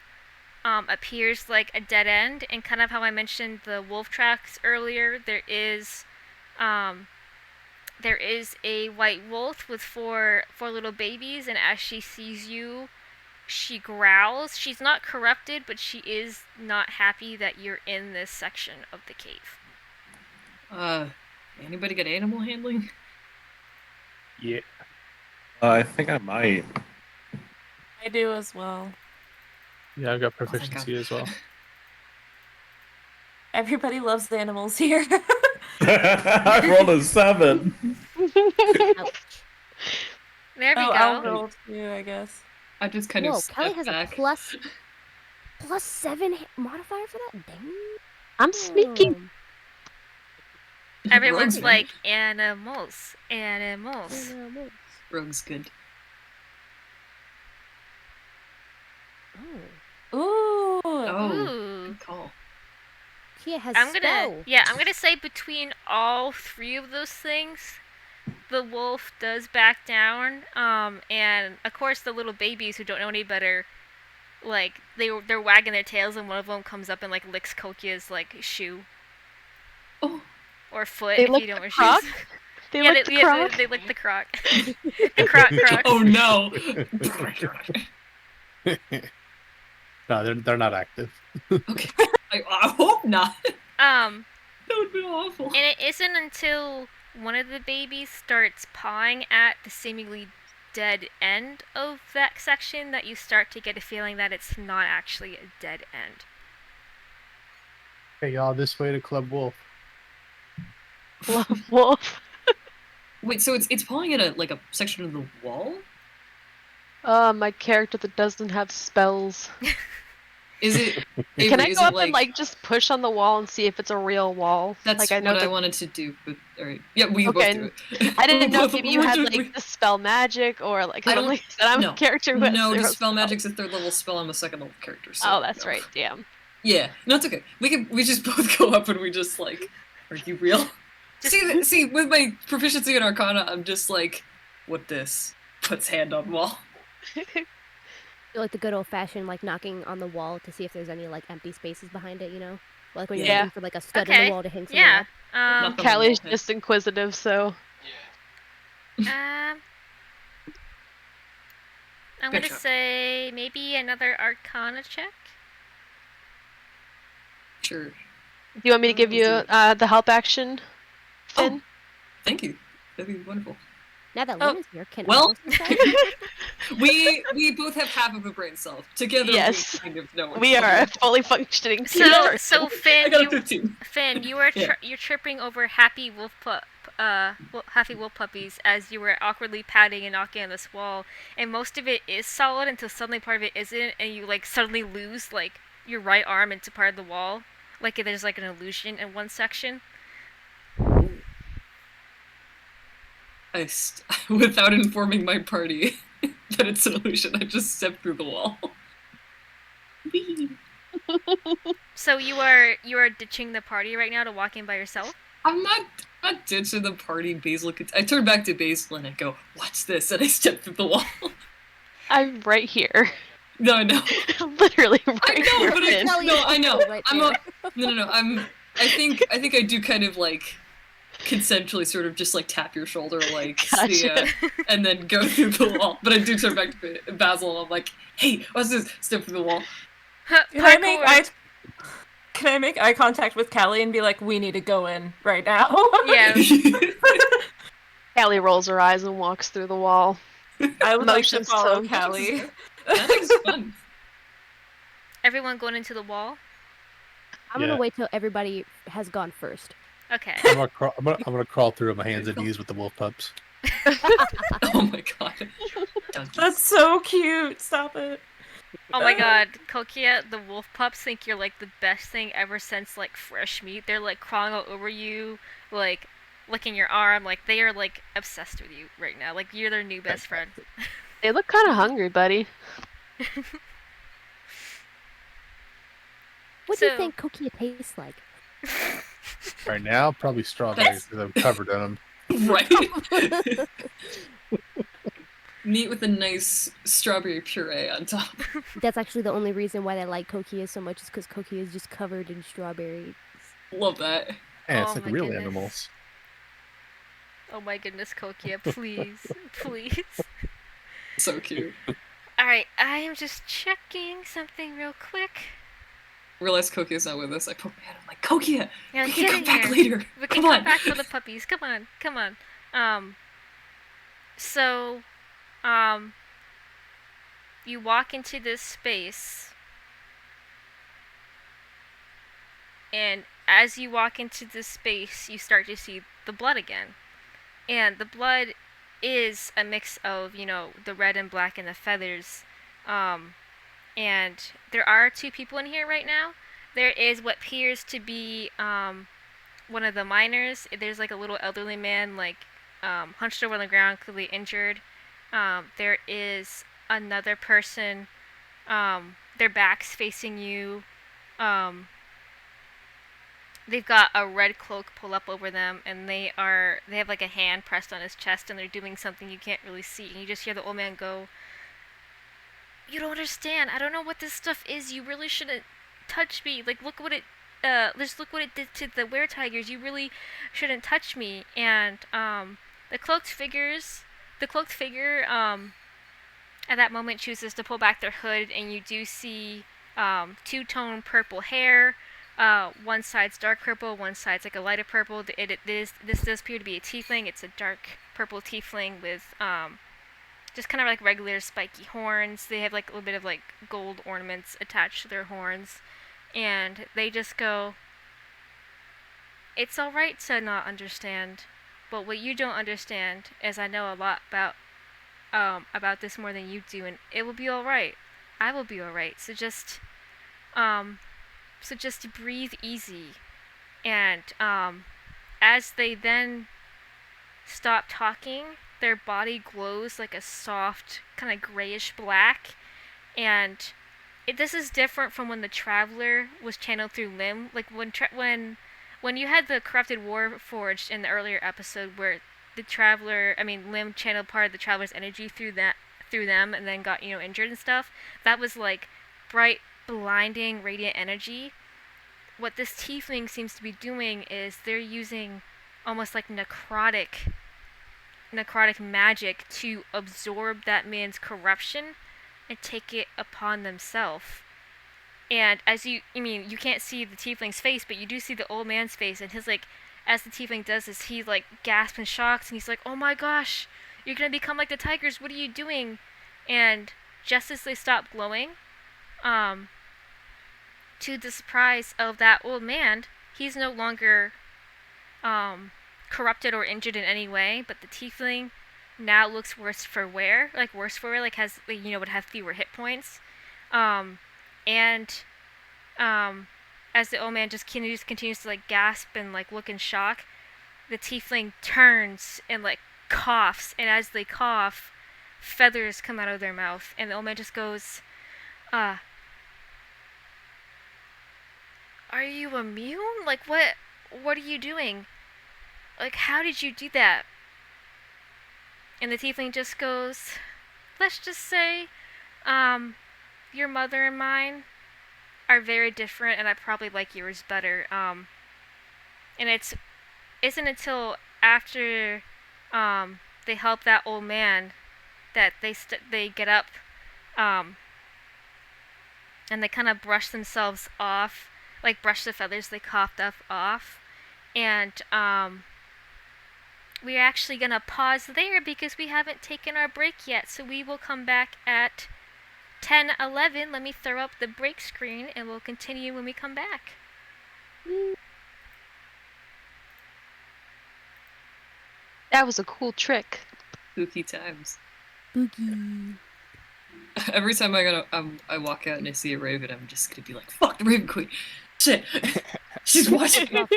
appears like a dead end, and kind of how I mentioned the wolf tracks earlier, there is a white wolf with four little babies, and as she sees you, she growls. She's not corrupted, but she is not happy that you're in this section of the cave. Anybody got animal handling? Yeah. I think I might. I do as well. Yeah, I've got thank proficiency as well. Everybody loves the animals here. I rolled a 7. Ouch. There we Oh, go. I'll roll too, I guess. I just kind Whoa, of Kelly step has back. a +7 modifier for that? Dang. I'm sneaking. Everyone's Rogue's like, animals, animals. Rogue's good. Oh. Ooh. Oh, Ooh. good call. Kia has I'm spell. gonna say between all three of those things, the wolf does back down. And of course the little babies who don't know any better, like they're wagging their tails, and one of them comes up and like licks Kokia's like shoe Oh, or foot They if lick you don't the wear croc? shoes. They Yeah, lick the croc? they lick the croc. The crocs. oh no! No, they're not active. Okay, I hope not. That would be awful. And it isn't until one of the babies starts pawing at the seemingly dead end of that section that you start to get a feeling that it's not actually a dead end. Hey, y'all, this way to Club Wolf. Wolf. Wait, so it's pulling at a section of the wall? My character that doesn't have spells. Is it? Can I is go it up and like just push on the wall and see if it's a real wall? That's like I know what I that. wanted to do. But all right, yeah, we can Okay, both do it. I didn't know if Both- maybe you had like the spell magic or like. 'cause I don't- like I said, I'm no. a character who has No, zero dispel spells. magic's a 3rd level spell. I'm a 2nd level character. So Oh, that's no. right. Damn. Yeah, no, it's okay. We just both go up and we just like, are you real? See, with my proficiency in Arcana, I'm just like, what this? Puts hand on wall. Like the good old fashioned like knocking on the wall to see if there's any like empty spaces behind it, you know? Like when you're Yeah. looking for like a stud in Okay. the wall to hang something Yeah. up. Knock on the Callie's wall. just inquisitive, so I'm Good gonna job. say maybe another Arcana check. Sure. do you want me to give you the help action, Finn? Oh, thank you. That'd be wonderful. Now that Oh, Lynn is here, can I well- roll some spells? We both have half of a brain cell. Together, Yes. we kind of know. We are a fully functioning So, person. so I Finn, got a you 15. Finn, you are Yeah. you're tripping over happy wolf puppies as you were awkwardly patting and knocking on this wall, and most of it is solid until suddenly part of it isn't, and you like suddenly lose like your right arm into part of the wall, like there's like an illusion in one section. Without informing my party that it's an illusion, I just stepped through the wall. Whee! So you are ditching the party right now to walk in by yourself. I'm not ditching the party. Basil, I turn back to Basil and I go, "What's this?" And I step through the wall. I'm right here. No, I know. Literally right I know, here, but Finn. no, I know. Right I'm there. no. I think I do kind of like consensually sort of just like tap your shoulder like Gotcha. see ya, and then go through the wall. But I do turn back to Basil and I'm like, "Hey, what's this?" Step through the wall. Can I make eye contact with Callie and be like, we need to go in right now? Yeah. Callie rolls her eyes and walks through the wall. I would like to Motions follow to- Callie. That looks fun. Everyone going into the wall. I'm Yeah. gonna wait till everybody has gone first. Okay. I'm gonna crawl through on my hands and knees with the wolf pups. Oh my god. That's so cute. Stop it. Oh my god, Kokia, the wolf pups think you're like the best thing ever since like fresh meat. They're like crawling all over you, like licking your arm. Like they are like obsessed with you right now. Like you're their new best friend. They look kind of hungry, buddy. What do you So- think Kokia tastes like? Right now, probably strawberries because I'm covered in them. Right? Neat with a nice strawberry puree on top. That's actually the only reason why they like Kokia so much is because Kokia is just covered in strawberries. Love that. And it's Oh like my real goodness. animals. Oh my goodness, Kokia, please, please. So cute. Alright, I am just checking something real quick. Realize Kokia's not with us. I poke my head. I'm like, Kokia, Yeah, we get can come in back here. later. We can Come come on. back for the puppies. Come on, come on. So, you walk into this space, and as you walk into this space, you start to see the blood again. And the blood is a mix of, the red and black and the feathers. And there are 2 people in here right now. There is what appears to be one of the miners. There's like a little elderly man, like hunched over on the ground, clearly injured. There is another person. Their backs facing you. They've got a red cloak pulled up over them, and they have like a hand pressed on his chest, and they're doing something you can't really see. And you just hear the old man go, "You don't understand. I don't know what this stuff is. You really shouldn't touch me. Like, look what it did to the were-tigers. You really shouldn't touch me." And the cloaked figure at that moment chooses to pull back their hood, and you do see 2-tone purple hair. One side's dark purple, one side's like a lighter purple. This does appear to be a tiefling. It's a dark purple tiefling with just kind of like regular spiky horns. They have like a little bit of like gold ornaments attached to their horns. And they just go, "It's alright to not understand, but what you don't understand is I know a lot about this more than you do, and it will be alright. I will be alright. So just breathe easy." And as they then stop talking, their body glows like a soft, kind of grayish black. And this is different from when the Traveler was channeled through Lim. Like when you had the corrupted Warforged in the earlier episode, where Lim channeled part of the Traveler's energy through them, and then got injured and stuff. That was like bright, blinding, radiant energy. What this tiefling seems to be doing is they're using almost like necrotic magic to absorb that man's corruption and take it upon themselves. And as you can't see the tiefling's face, but you do see the old man's face, and his as the tiefling does this, he gasps and shocks, and he's like, "Oh my gosh, you're gonna become like the tigers, what are you doing?" And just as they stop glowing, to the surprise of that old man, he's no longer corrupted or injured in any way, but the tiefling now looks worse for wear, has would have fewer hit points. As the old man just continues to gasp and look in shock, the tiefling turns and coughs, and as they cough, feathers come out of their mouth, and the old man just goes, "Are you immune? What are you doing? How did you do that?" And the tiefling just goes, "Let's just say, your mother and mine are very different, and I probably like yours better." And it isn't until after they help that old man that they get up, and they kind of brush themselves off, brush the feathers they coughed up off, and we're actually gonna pause there because we haven't taken our break yet, so we will come back at 10:11. Let me throw up the break screen, and we'll continue when we come back. That was a cool trick. Spooky times. Spooky. Every time I walk out and I see a raven, I'm just gonna be like, "Fuck the Raven Queen! Shit, she's watching."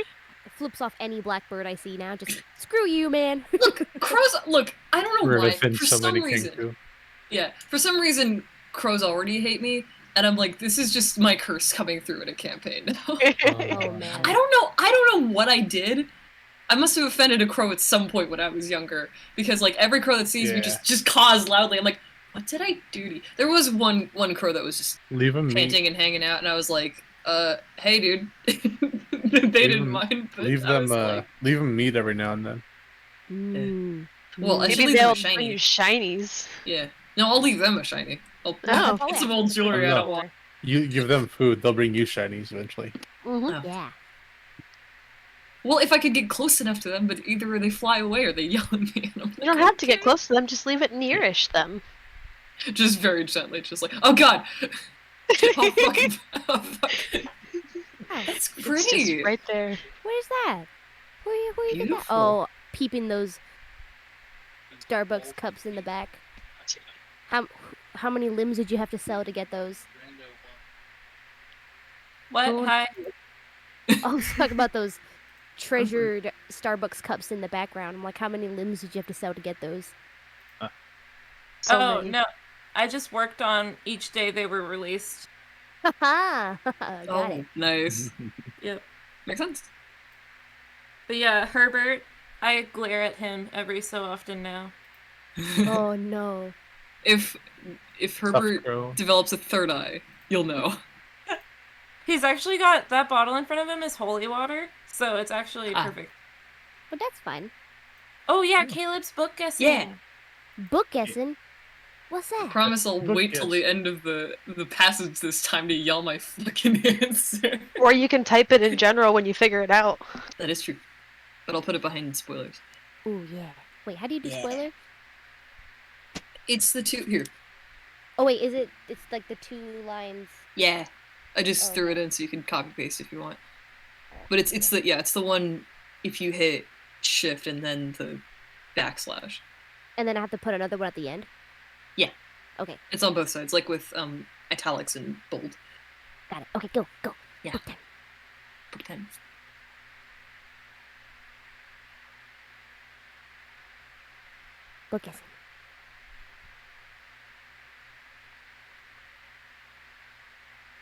Flips off any blackbird I see now. Just screw you, man. Look, crows. Look, I don't know why. For some reason, too. yeah, for some reason, crows already hate me, and I'm like, this is just my curse coming through in a campaign now. Oh man. I don't know what I did. I must have offended a crow at some point when I was younger, because every crow that sees me just caws loudly. I'm like, what did I do to you? There was one crow that was just panting and hanging out, and I was like, hey dude. They didn't mind. But leave them meat every now and then. Mm. Well, I should Maybe leave them they'll a shiny. bring you shinies. Yeah. No, I'll leave them a shiny. I'll Oh. get some old jewelry I don't want. You give them food, they'll bring you shinies eventually. Mm-hmm. Yeah. Well, if I could get close enough to them, but either they fly away or they yell at me. And I'm You don't have to get close to them, just leave it nearish them. Just very gently, just like, "Oh god!" Oh fucking. Wow. It's It's pretty. just right there. Where's that? Where you get that? Beautiful. Oh, peeping those Starbucks cups in the back. How many limbs did you have to sell to get those? What? Who- Hi. I was talking about those treasured Starbucks cups in the background. I'm like, how many limbs did you have to sell to get those? So Oh, many. no. I just worked on each day they were released. Haha! Got Oh, it. nice. Yep. Makes sense. But yeah, Herbert, I glare at him every so often now. Oh no. If Herbert girl. develops a third eye, you'll know. He's actually got that bottle in front of him is holy water, so it's actually Ah. perfect. But that's fine. Oh yeah, Caleb's book guessing. Yeah. Book guessing? What's I that? promise I'll Look, wait till the yes. end of the passage this time to yell my fucking answer. Or you can type it in general when you figure it out. That is true. But I'll put it behind spoilers. Ooh yeah. Wait, how do you do Yeah. spoiler? It's the two here. Oh wait, is it? It's like the 2 lines. Yeah. I just Oh, threw it okay. in so you can copy paste if you want. But it's the one if you hit shift and then the backslash. And then I have to put another one at the end. Yeah. Okay, It's on both sides, like with italics and bold. got it. Okay, go. Yeah. Book time. Book 10. Book guessing.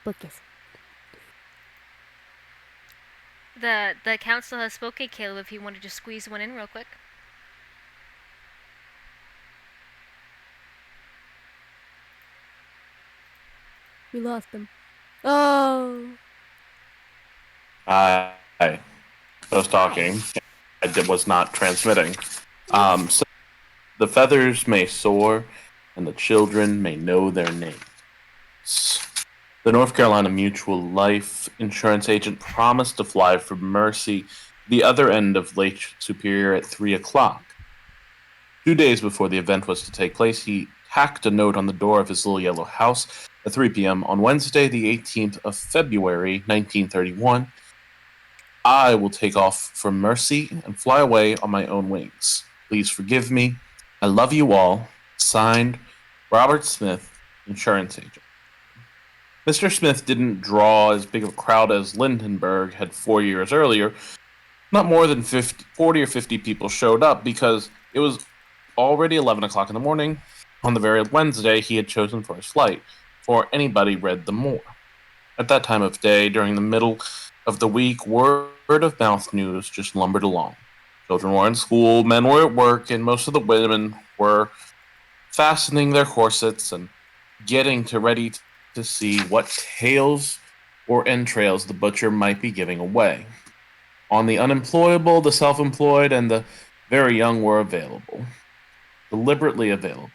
Book guessing. The council has spoken, Caleb, if you want to just squeeze one in real quick. We lost them. Oh. I was talking. Was not transmitting. So the feathers may soar, and the children may know their names. The North Carolina Mutual Life Insurance agent promised to fly from Mercy, the other end of Lake Superior, at 3 o'clock. 2 days before the event was to take place, he tacked a note on the door of his little yellow house at 3 p.m. on Wednesday, the 18th of February, 1931. I will take off from Mercy and fly away on my own wings. Please forgive me. I love you all. Signed, Robert Smith, insurance agent. Mr. Smith didn't draw as big of a crowd as Lindenberg had 4 years earlier. Not more than 40 or 50 people showed up because it was already 11 o'clock in the morning on the very Wednesday he had chosen for his flight, before anybody read them more. At that time of day, during the middle of the week, word of mouth news just lumbered along. Children were in school, men were at work, and most of the women were fastening their corsets and getting ready to see what tails or entrails the butcher might be giving away. On the unemployable, the self-employed, and the very young were available. Deliberately available.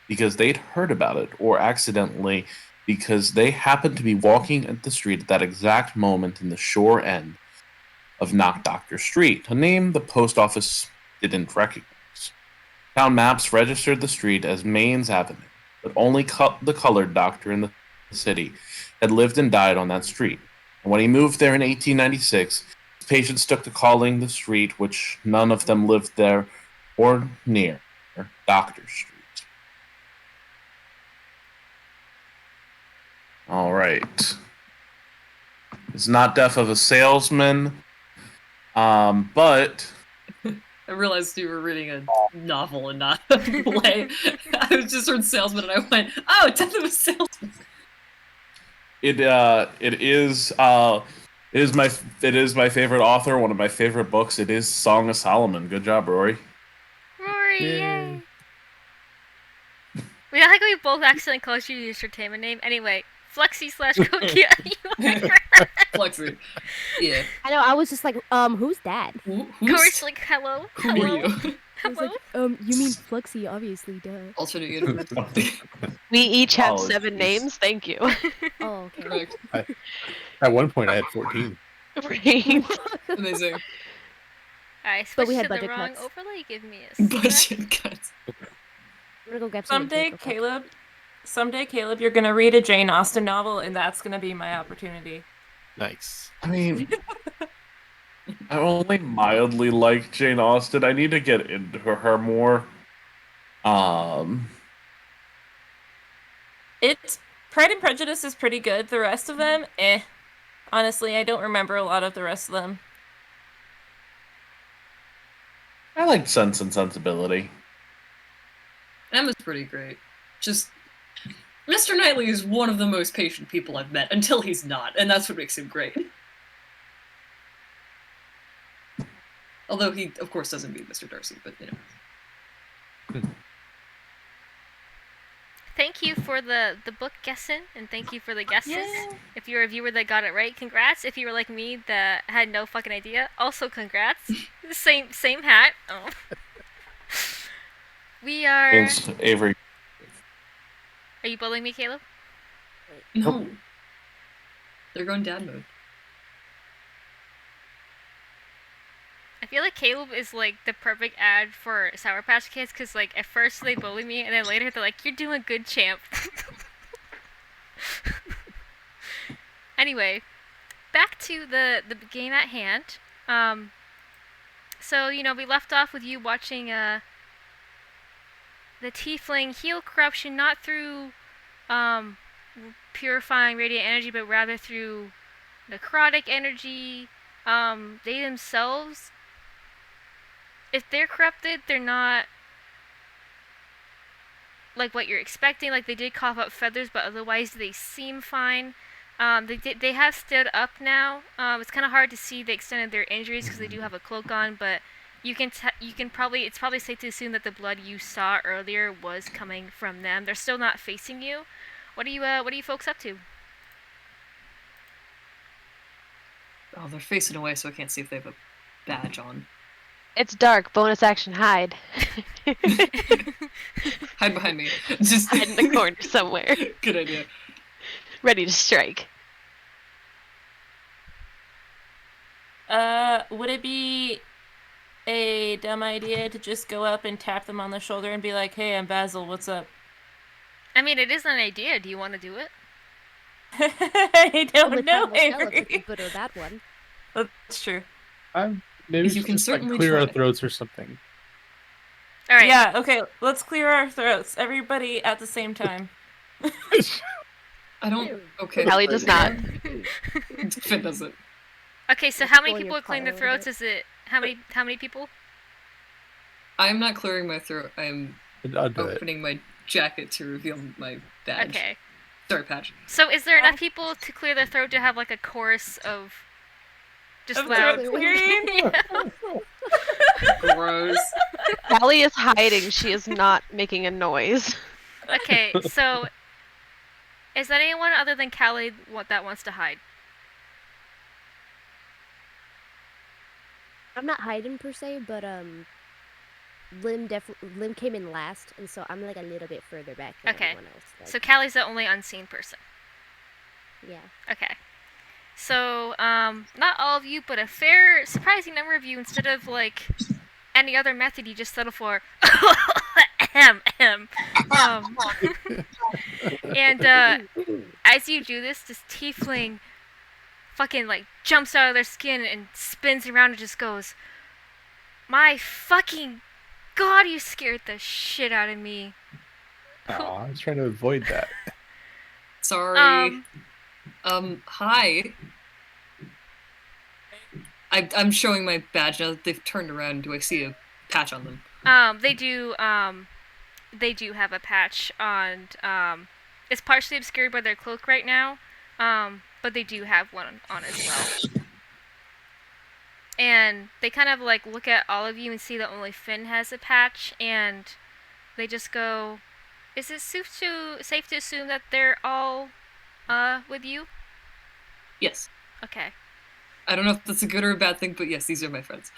Because they'd heard about it, or accidentally, because they happened to be walking at the street at that exact moment in the shore end of Knock Doctor Street, a name the post office didn't recognize. Town maps registered the street as Mains Avenue, but only the colored doctor in the city had lived and died on that street. And when he moved there in 1896, his patients took to calling the street, which none of them lived there or near, Doctor Street. All right. It's not death of a salesman, but I realized you were reading a novel and not a play. I just heard salesman and I went, oh, Death of a Salesman. it is my favorite author, one of my favorite books. It is Song of Solomon. Good job, Rory. Rory, Yay. yay! We like we both accidentally called you your entertainment name. Anyway, Flexi/Cookie. Flexi. Yeah. I know. I was just like, who's that? Corey's like, hello, Who hello, are you? I was hello. like, you mean Fluxy, obviously, duh. Alternate universe. We each have Oh, 7 jeez. names. Thank you. Oh, okay. Correct. At one point, I had 14. Right. Amazing. I But switched we had to the budget wrong cuts. overlay. Give me a sec. Budget cuts. I'm gonna go grab some. Someday, Caleb, you're gonna read a Jane Austen novel, and that's gonna be my opportunity. Nice. I mean, I only mildly like Jane Austen. I need to get into her more. It's Pride and Prejudice is pretty good. The rest of them, eh. Honestly, I don't remember a lot of the rest of them. I like Sense and Sensibility. Emma's pretty great. Just Mr. Knightley is one of the most patient people I've met until he's not, and that's what makes him great. Although he, of course, doesn't beat Mr. Darcy, but you know. Thank you for the book guessing, and thank you for the guesses. Yeah. If you're a viewer that got it right, congrats. If you were like me that had no fucking idea, also congrats. same hat. Oh. We are. It's Avery. Are you bullying me, Caleb? No. They're going dad mode. I feel like Caleb is like the perfect ad for Sour Patch Kids, because like at first they bully me, and then later they're like, "You're doing good, champ." Anyway, back to the game at hand. So we left off with you watching the tiefling heal corruption, not through purifying radiant energy, but rather through necrotic energy. They themselves, if they're corrupted, they're not like what you're expecting. Like, they did cough up feathers, but otherwise they seem fine. They have stood up now. It's kind of hard to see the extent of their injuries because they do have a cloak on, but it's probably safe to assume that the blood you saw earlier was coming from them. They're still not facing you. What are you folks up to? Oh, they're facing away, so I can't see if they have a badge on. It's dark. Bonus action hide. Hide behind me. Just Hide in the corner somewhere. Good idea. Ready to strike. Would it be a dumb idea to just go up and tap them on the shoulder and be like, "Hey, I'm Basil, what's up?" I mean, it is an idea. Do you want to do it? I don't Only know, time will tell if it's a Avery. good or bad one. That's true. Maybe You can just certainly clear our try. throats or something. All right. Yeah, okay, let's clear our throats. Everybody at the same time. I don't. Okay. Callie does not. Finn doesn't. Okay, so how many Pulling people your are clearing their collar a little throats? Is it how many people? I am not clearing my throat. I am I'll do it. opening my jacket to reveal my badge. Okay. Sorry, Patch. So is there enough people to clear their throat to have like a chorus of just Of loud throat clearing? Gross. Callie is hiding. She is not making a noise. Okay, so is there anyone other than Callie that wants to hide? I'm not hiding per se, but Lim came in last, and so I'm like a little bit further back than Okay. everyone else. Like, So Callie's the only unseen person. yeah. Okay. So, not all of you, but a fair, surprising number of you, instead of, like, any other method, you just settle for and, as you do this tiefling fucking, like, jumps out of their skin and spins around and just goes, "My fucking God, you scared the shit out of me." Aw, I was trying to avoid that. Sorry. Hi. I'm showing my badge now that they've turned around. Do I see a patch on them? They do have a patch on, it's partially obscured by their cloak right now, but they do have one on as well. And they kind of, like, look at all of you and see that only Finn has a patch, and they just go, "Is it safe to assume that they're all, with you?" Yes. Okay. I don't know if that's a good or a bad thing, but yes, these are my friends.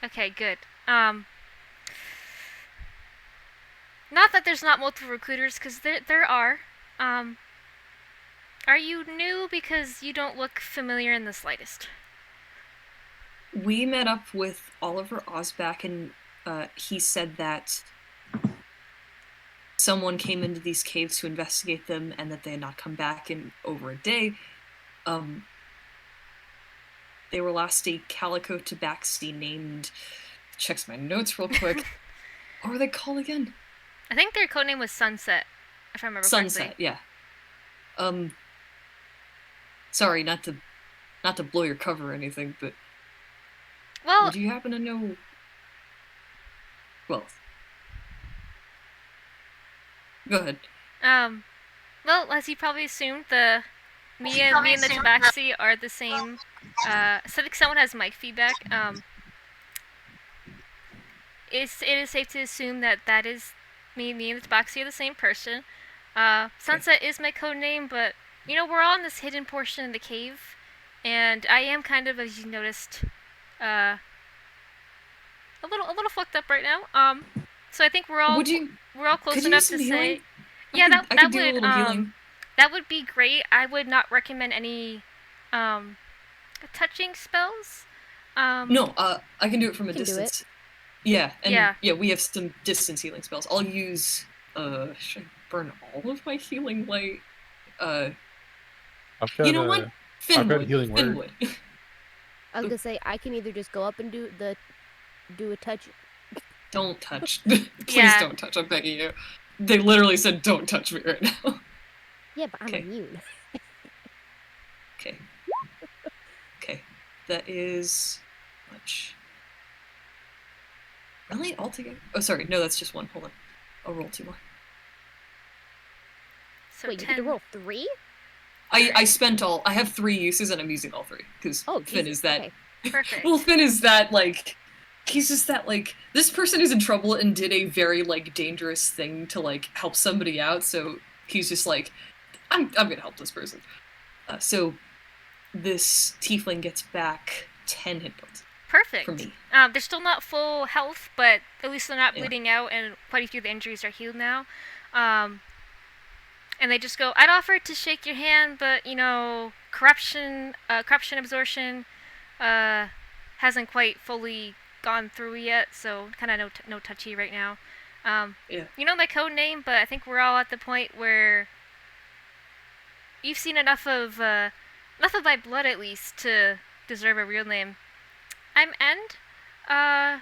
Okay, good. Not that there's not multiple recruiters, because there are. Are you new? Because you don't look familiar in the slightest. We met up with Oliver Osback, and he said that someone came into these caves to investigate them and that they had not come back in over a day. they were last a calico tabaxi named. Checks my notes real quick. What were they called again? I think their codename was Sunset, if I remember Sunset, correctly. yeah. Sorry, not to blow your cover or anything, but Well, do you happen to know? Well, go ahead. well, as you probably assumed, me and the Tabaxi are the same. I think someone has mic feedback. It is safe to assume that is me and the Tabaxi are the same person. Sunset is my code name, but we're all in this hidden portion of the cave, and I am kind of, as you noticed, a little fucked up right now. So I think we're all close could you enough use to some say, healing? yeah, I could do a would little healing. that would be great. I would not recommend any touching spells. No, I can do it from a Can do it. distance. Yeah, and Yeah. we have some distance healing spells. I'll use. Should I burn all of my healing light? I've got You know what? I've got healing word. Finwood. I was gonna say I can either just go up and do a touch. Don't touch. Please Yeah. don't touch. I'm begging you. They literally said don't touch me right now. Yeah, but I'm Okay. immune. Okay. Okay. That is much. Really? Altogether? Oh, sorry. No, that's just one. Hold on. I'll roll 2 more. So Wait, you 10. get to roll 3? I spent all. I have 3 uses and I'm using all 3 because Oh, Finn Jesus. is that. Okay. Perfect. Well, Finn is that like. He's just that like this person is in trouble and did a very like dangerous thing to like help somebody out. So he's just like, I'm gonna help this person. So this tiefling gets back 10 hit points Perfect. from me. They're still not full health, but at least they're not Yeah. bleeding out, and quite a few of the injuries are healed now. And they just go, I'd offer to shake your hand, but corruption absorption hasn't quite fully gone through yet, so kind of no touchy right now. Yeah. You know my code name, but I think we're all at the point where you've seen enough of my blood, at least, to deserve a real name. I'm End, and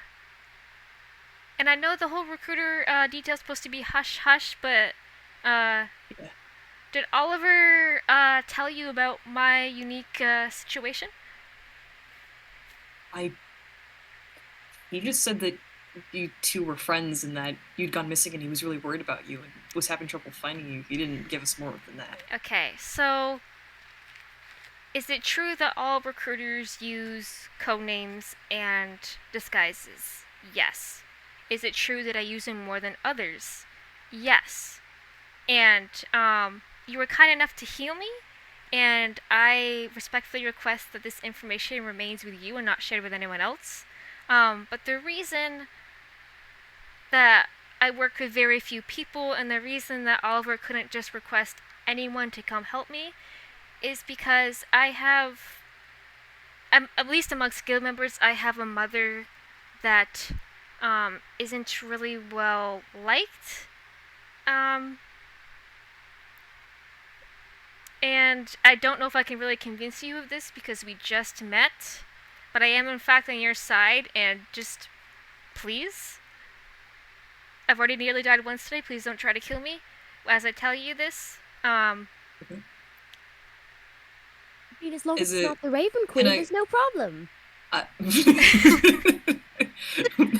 I know the whole recruiter detail's supposed to be hush hush, but did Oliver tell you about my unique situation? He just said that you two were friends and that you'd gone missing and he was really worried about you and was having trouble finding you. He didn't give us more than that. Okay, so is it true that all recruiters use codenames and disguises? Yes. Is it true that I use them more than others? Yes. And you were kind enough to heal me, and I respectfully request that this information remains with you and not shared with anyone else. But the reason that I work with very few people, and the reason that Oliver couldn't just request anyone to come help me, is because I have, at least amongst guild members, I have a mother that isn't really well liked. And I don't know if I can really convince you of this because we just met, but I am in fact on your side, and just please, I've already nearly died once today, please don't try to kill me as I tell you this. I mean, as long as Is it's it- not the Raven Queen, I- there's no problem. I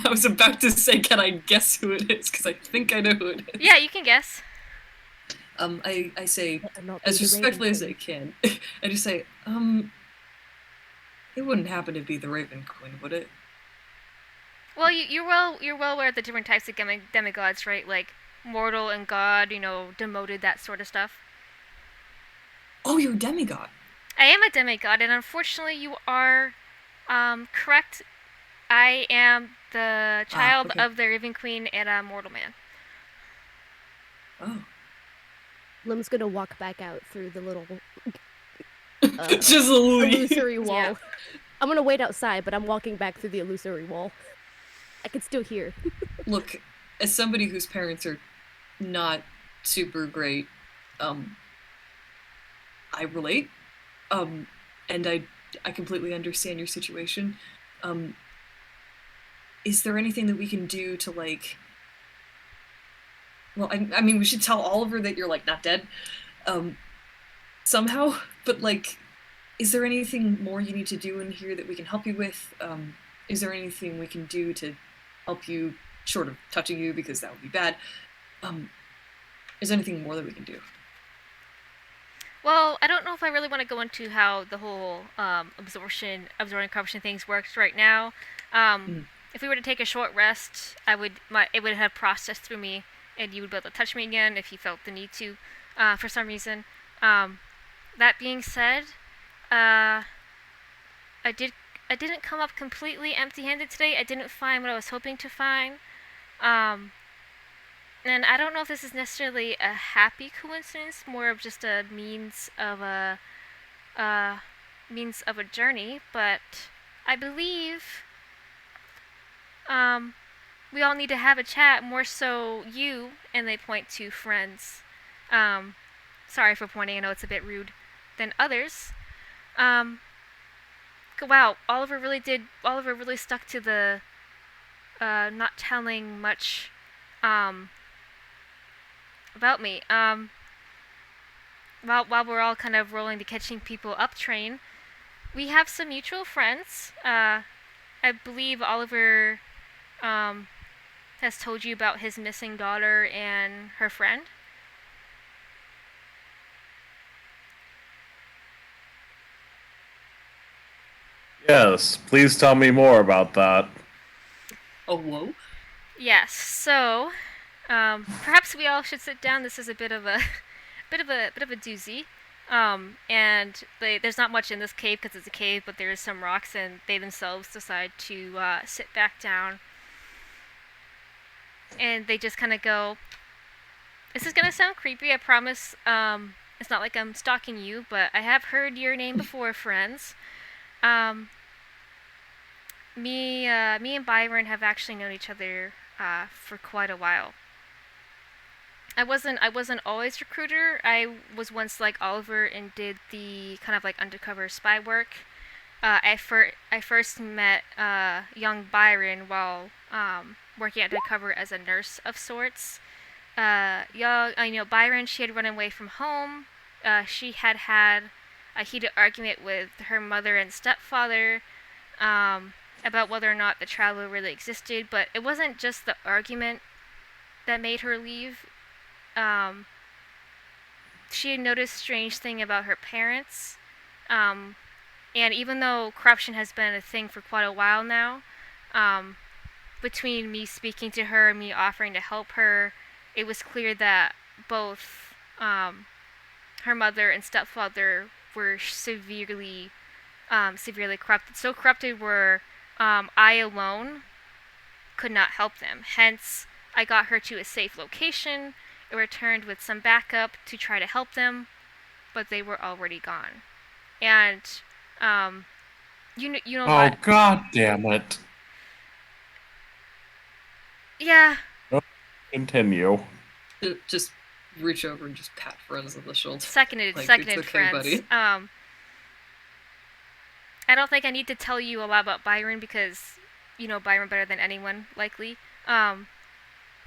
was about to say, can I guess who it is? Because I think I know who it is. Yeah, you can guess. I say, Better not be as the Raven respectfully as I Queen. can, I just say, it wouldn't happen to be the Raven Queen, would it? Well, you're well aware of the different types of demigods, right? Like mortal and god, demoted, that sort of stuff. Oh, you're a demigod. I am a demigod, and unfortunately, you are correct. I am the child okay. of the Raven Queen and a mortal man. Oh. Lim's gonna walk back out through the little Just a little. illusory wall. Yeah. I'm gonna wait outside, but I'm walking back through the illusory wall. I can still hear. Look, as somebody whose parents are not super great, I relate. And I completely understand your situation. Is there anything that we can do to like? Well, I mean, we should tell Oliver that you're like not dead, somehow. But like, is there anything more you need to do in here that we can help you with? Is there anything we can do to help you, short of touching you, because that would be bad? Is there anything more that we can do? Well, I don't know if I really want to go into how the whole absorbing corruption things works right now. If we were to take a short rest, it would have processed through me, and you would be able to touch me again if you felt the need to, for some reason. That being said, I didn't come up completely empty-handed today. I didn't find what I was hoping to find. And I don't know if this is necessarily a happy coincidence, more of just a means of a journey, but I believe we all need to have a chat, more so you, and they point to Frienze. Sorry for pointing, I know it's a bit rude, than others. Wow, Oliver really stuck to the not telling much about me. While we're all kind of rolling the catching people up train, we have some mutual friends. I believe Oliver has told you about his missing daughter and her friend. Yes, please tell me more about that. Oh, whoa. Yes. So, perhaps we all should sit down. This is a bit of a doozy. And there's not much in this cave because it's a cave, but there is some rocks, and they themselves decide to sit back down. And they just kind of go, this is going to sound creepy, I promise. It's not like I'm stalking you, but I have heard your name before, Frienze. Me and Byron have actually known each other for quite a while. I wasn't always recruiter. I was once like Oliver and did the kind of like undercover spy work. I first met young Byron while working undercover as a nurse of sorts. Byron, she had run away from home. She had a heated argument with her mother and stepfather about whether or not the traveler really existed, but it wasn't just the argument that made her leave. She had noticed strange thing about her parents, and even though corruption has been a thing for quite a while now, between me speaking to her and me offering to help her, it was clear that both her mother and stepfather were severely corrupted. So corrupted where I alone could not help them. Hence, I got her to a safe location and returned with some backup to try to help them, but they were already gone. And you know Oh, what? God damn it. Yeah. Continue. Just reach over and just pat Frienze on the shoulder. Seconded, Like, Frienze. it's okay, buddy. I don't think I need to tell you a lot about Byron because you know Byron better than anyone, likely.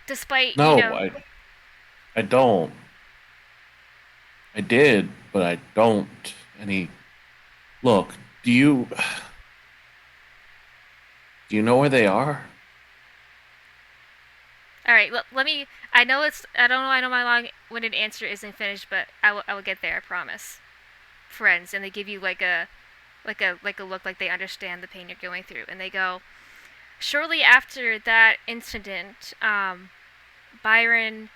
Despite, No, you know... I don't. I did, but I don't. Look, do you know where they are? Alright, let me... I know my long-winded answer isn't finished, but I will get there, I promise. Frienze, and they give you like a look like they understand the pain you're going through, and they go, shortly after that incident, Byron,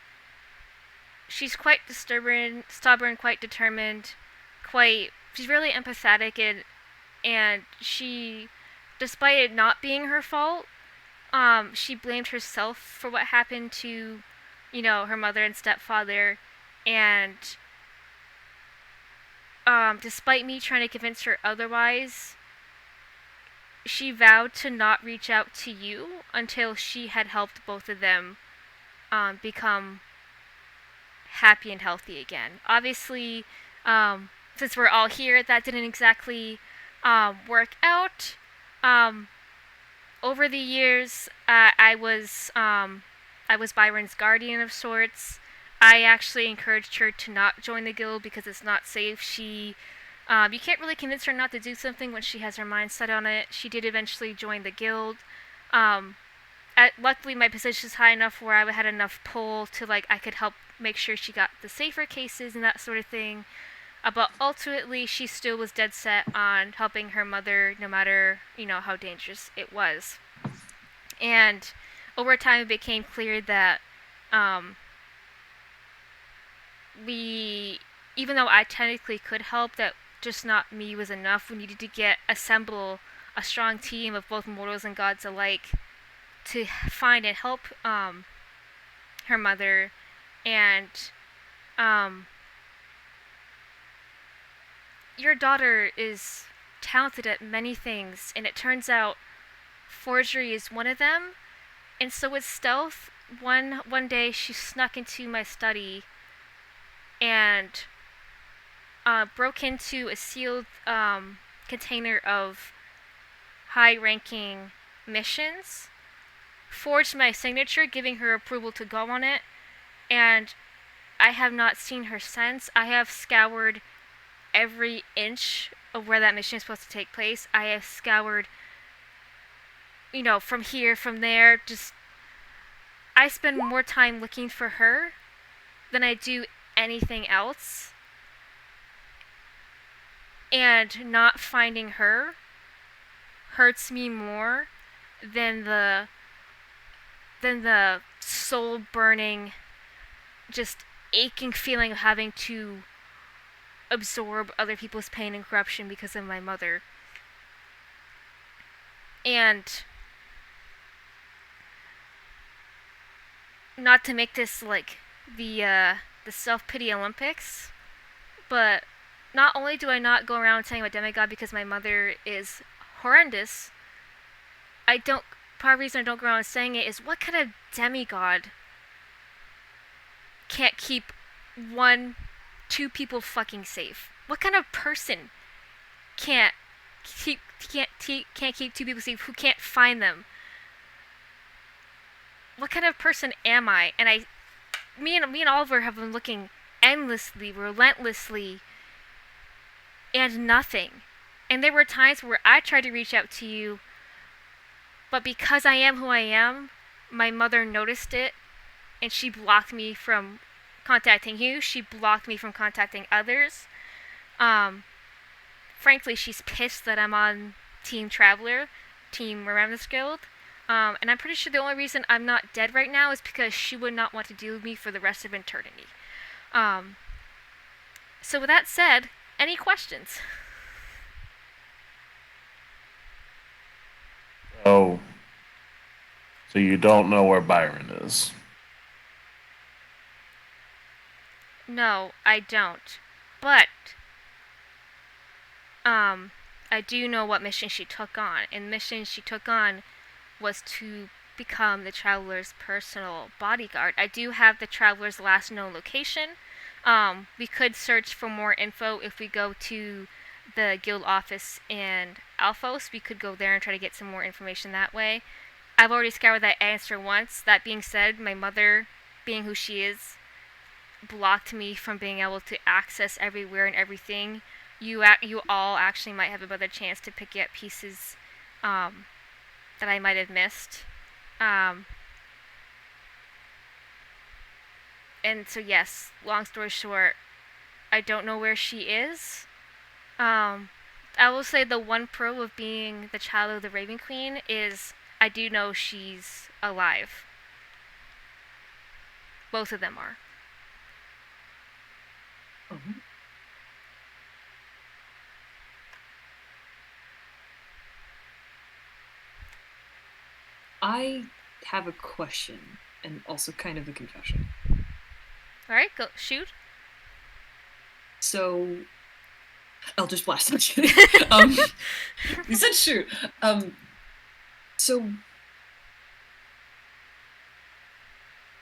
she's quite stubborn, quite determined, she's really empathetic, and she, despite it not being her fault, she blamed herself for what happened to, you know, her mother and stepfather, and despite me trying to convince her otherwise, she vowed to not reach out to you until she had helped both of them become happy and healthy again. Obviously, since we're all here, that didn't exactly work out. Over the years, I was Byron's guardian of sorts. I actually encouraged her to not join the guild because it's not safe. You can't really convince her not to do something when she has her mind set on it. She did eventually join the guild. Luckily, my position is high enough where I had enough pull to, like, I could help make sure she got the safer cases and that sort of thing. But ultimately, she still was dead set on helping her mother, no matter, how dangerous it was. And over time, it became clear that even though I technically could help, that just not me was enough. We needed to assemble a strong team of both mortals and gods alike to find and help her mother. And your daughter is talented at many things, and it turns out forgery is one of them, and so is stealth. One day she snuck into my study and broke into a sealed container of high-ranking missions, forged my signature, giving her approval to go on it, and I have not seen her since. I have scoured every inch of where that mission is supposed to take place. I have scoured, from here, from there. I spend more time looking for her than I do anything else. And not finding her hurts me more than the soul-burning, just aching feeling of having to absorb other people's pain and corruption because of my mother. And not to make this like the self-pity Olympics, but not only do I not go around saying I'm a demigod because my mother is horrendous, part of the reason I don't go around saying it is, what kind of demigod can't keep two people fucking safe? What kind of person can't keep two people safe who can't find them? What kind of person am I? And me and Oliver have been looking endlessly, relentlessly, and nothing. And there were times where I tried to reach out to you, but because I am who I am, my mother noticed it, and she blocked me from contacting you. She blocked me from contacting others. Frankly, she's pissed that I'm on Team Traveler, Team Remembrance Guild. And I'm pretty sure the only reason I'm not dead right now is because she would not want to deal with me for the rest of eternity. So with that said, any questions? Oh. So you don't know where Byron is? No, I don't. But I do know what mission she took on. And the mission she took on was to become the Traveler's personal bodyguard. I do have the Traveler's last known location. We could search for more info if we go to the guild office in Alphos. We could go there and try to get some more information that way. I've already scoured that answer once. That being said, my mother, being who she is, blocked me from being able to access everywhere and everything. You all actually might have another chance to pick up pieces that I might have missed. And so yes, long story short, I don't know where she is. I will say the one pro of being the child of the Raven Queen is I do know she's alive. Both of them are. Mm-hmm. I have a question and also kind of a confession. Alright, go shoot. So I'll just blast. You said shoot. So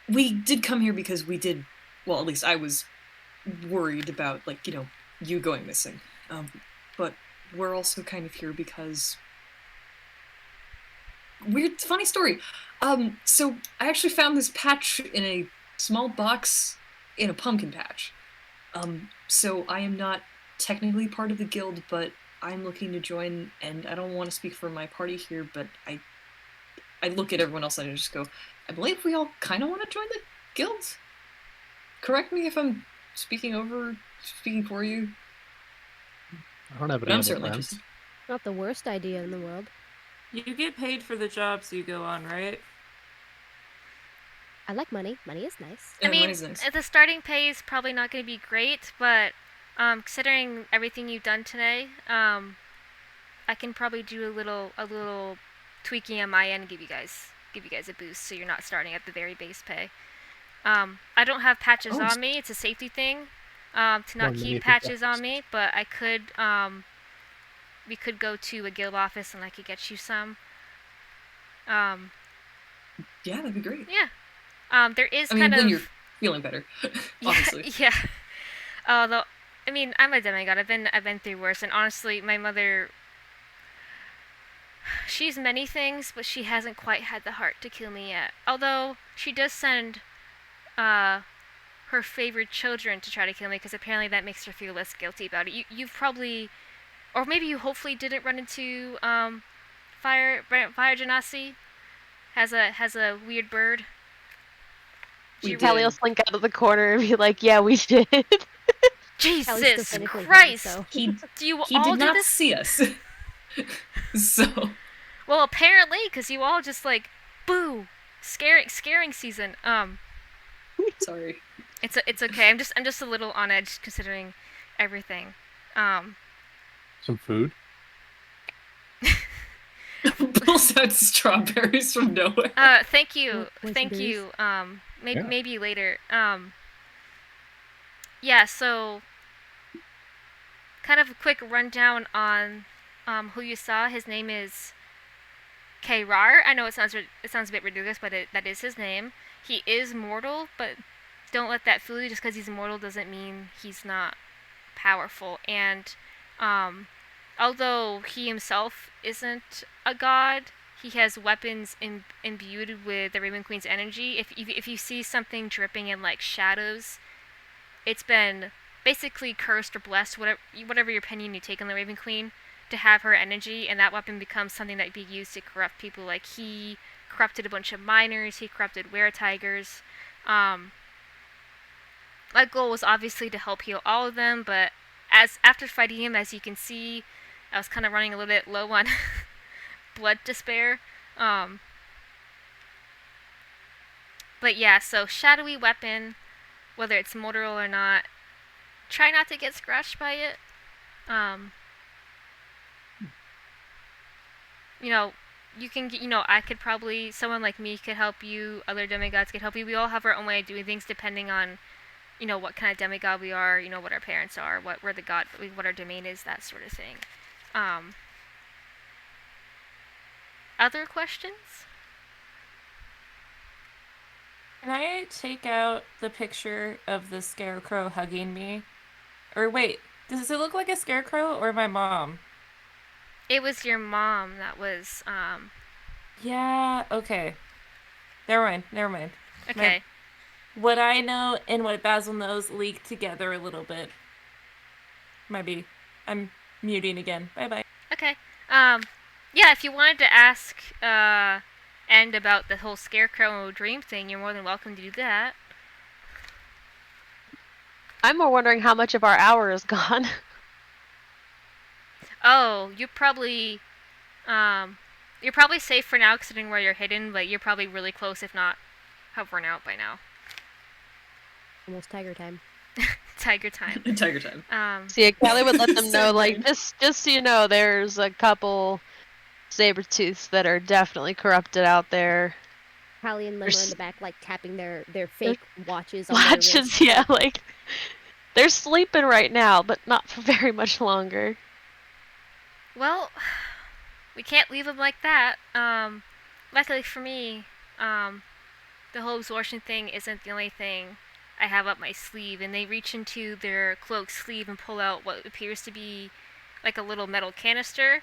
we did come here because we did, well, at least I was worried about, like, you going missing. But we're also kind of here because funny story. So I actually found this patch in a small box in a pumpkin patch. So I am not technically part of the guild, but I'm looking to join, and I don't want to speak for my party here, but I look at everyone else and I just go, I believe we all kind of want to join the guild. Correct me if I'm speaking for you. I don't have But any I'm other certainly friends. interested. Not the worst idea in the world. You get paid for the jobs you go on, right? I like money. Money is nice. I mean, money's nice. the starting pay is probably not going to be great, but considering everything you've done today, I can probably do a little tweaking on my end and give you guys a boost, so you're not starting at the very base pay. I don't have patches on me. It's a safety thing to not keep patches on me, but I could we could go to a guild office and I could get you some. Yeah, that'd be great. Yeah. There is I mean, when you're feeling better, obviously. Yeah. Although, I mean, I'm a demigod. I've been through worse, and honestly, my mother, she's many things, but she hasn't quite had the heart to kill me yet. Although she does send her favorite children to try to kill me, because apparently that makes her feel less guilty about it. You've probably, or maybe you hopefully didn't run into Fire Genasi. Has a weird bird. Callie will slink out of the corner and be like, "Yeah, we did." Jesus Christ! He do did do not this? see us. So. Well, apparently, because you all just like, boo, scaring season. Sorry. It's okay. I'm just a little on edge considering everything. Some food. Pulls out strawberries from nowhere. Thank you. Yeah. Maybe later. Yeah, so kind of a quick rundown on who you saw. His name is K-Rar. I know it sounds a bit ridiculous, but that is his name. He is mortal, but don't let that fool you. Just because he's immortal doesn't mean he's not powerful. And although he himself isn't a god, he has weapons imbued with the Raven Queen's energy. If you see something dripping in like shadows, it's been basically cursed or blessed, whatever your opinion you take on the Raven Queen, to have her energy, and that weapon becomes something that be used to corrupt people. Like he corrupted a bunch of miners, he corrupted were-tigers. My goal was obviously to help heal all of them, but after fighting him, as you can see, I was kind of running a little bit low on blood to spare. But yeah, so shadowy weapon, whether it's mortal or not, try not to get scratched by it. You can get, I could probably, someone like me could help you, other demigods could help you. We all have our own way of doing things depending on, what kind of demigod we are, what our parents are, what our domain is, that sort of thing. Other questions? Can I take out the picture of the scarecrow hugging me? Or wait, does it look like a scarecrow or my mom? It was your mom that was, Yeah, okay. Never mind. Okay. What I know and what Basil knows leak together a little bit. Might be. I'm muting again. Bye-bye. Okay. Yeah, if you wanted to ask, End about the whole scarecrow dream thing, you're more than welcome to do that. I'm more wondering how much of our hour is gone. Oh, you're probably safe for now considering where you're hidden, but you're probably really close, if not hovering out by now. Almost tiger time. Tiger time. Tiger time. So yeah, Callie would let them know, like, just so you know, there's a couple saber-tooths that are definitely corrupted out there. Callie and Lim are in the back, like, tapping their fake watches on Watches, their wrists. yeah, like, they're sleeping right now, but not for very much longer. Well, we can't leave them like that. Luckily for me, the whole absorption thing isn't the only thing I have up my sleeve, and they reach into their cloak sleeve and pull out what appears to be like a little metal canister,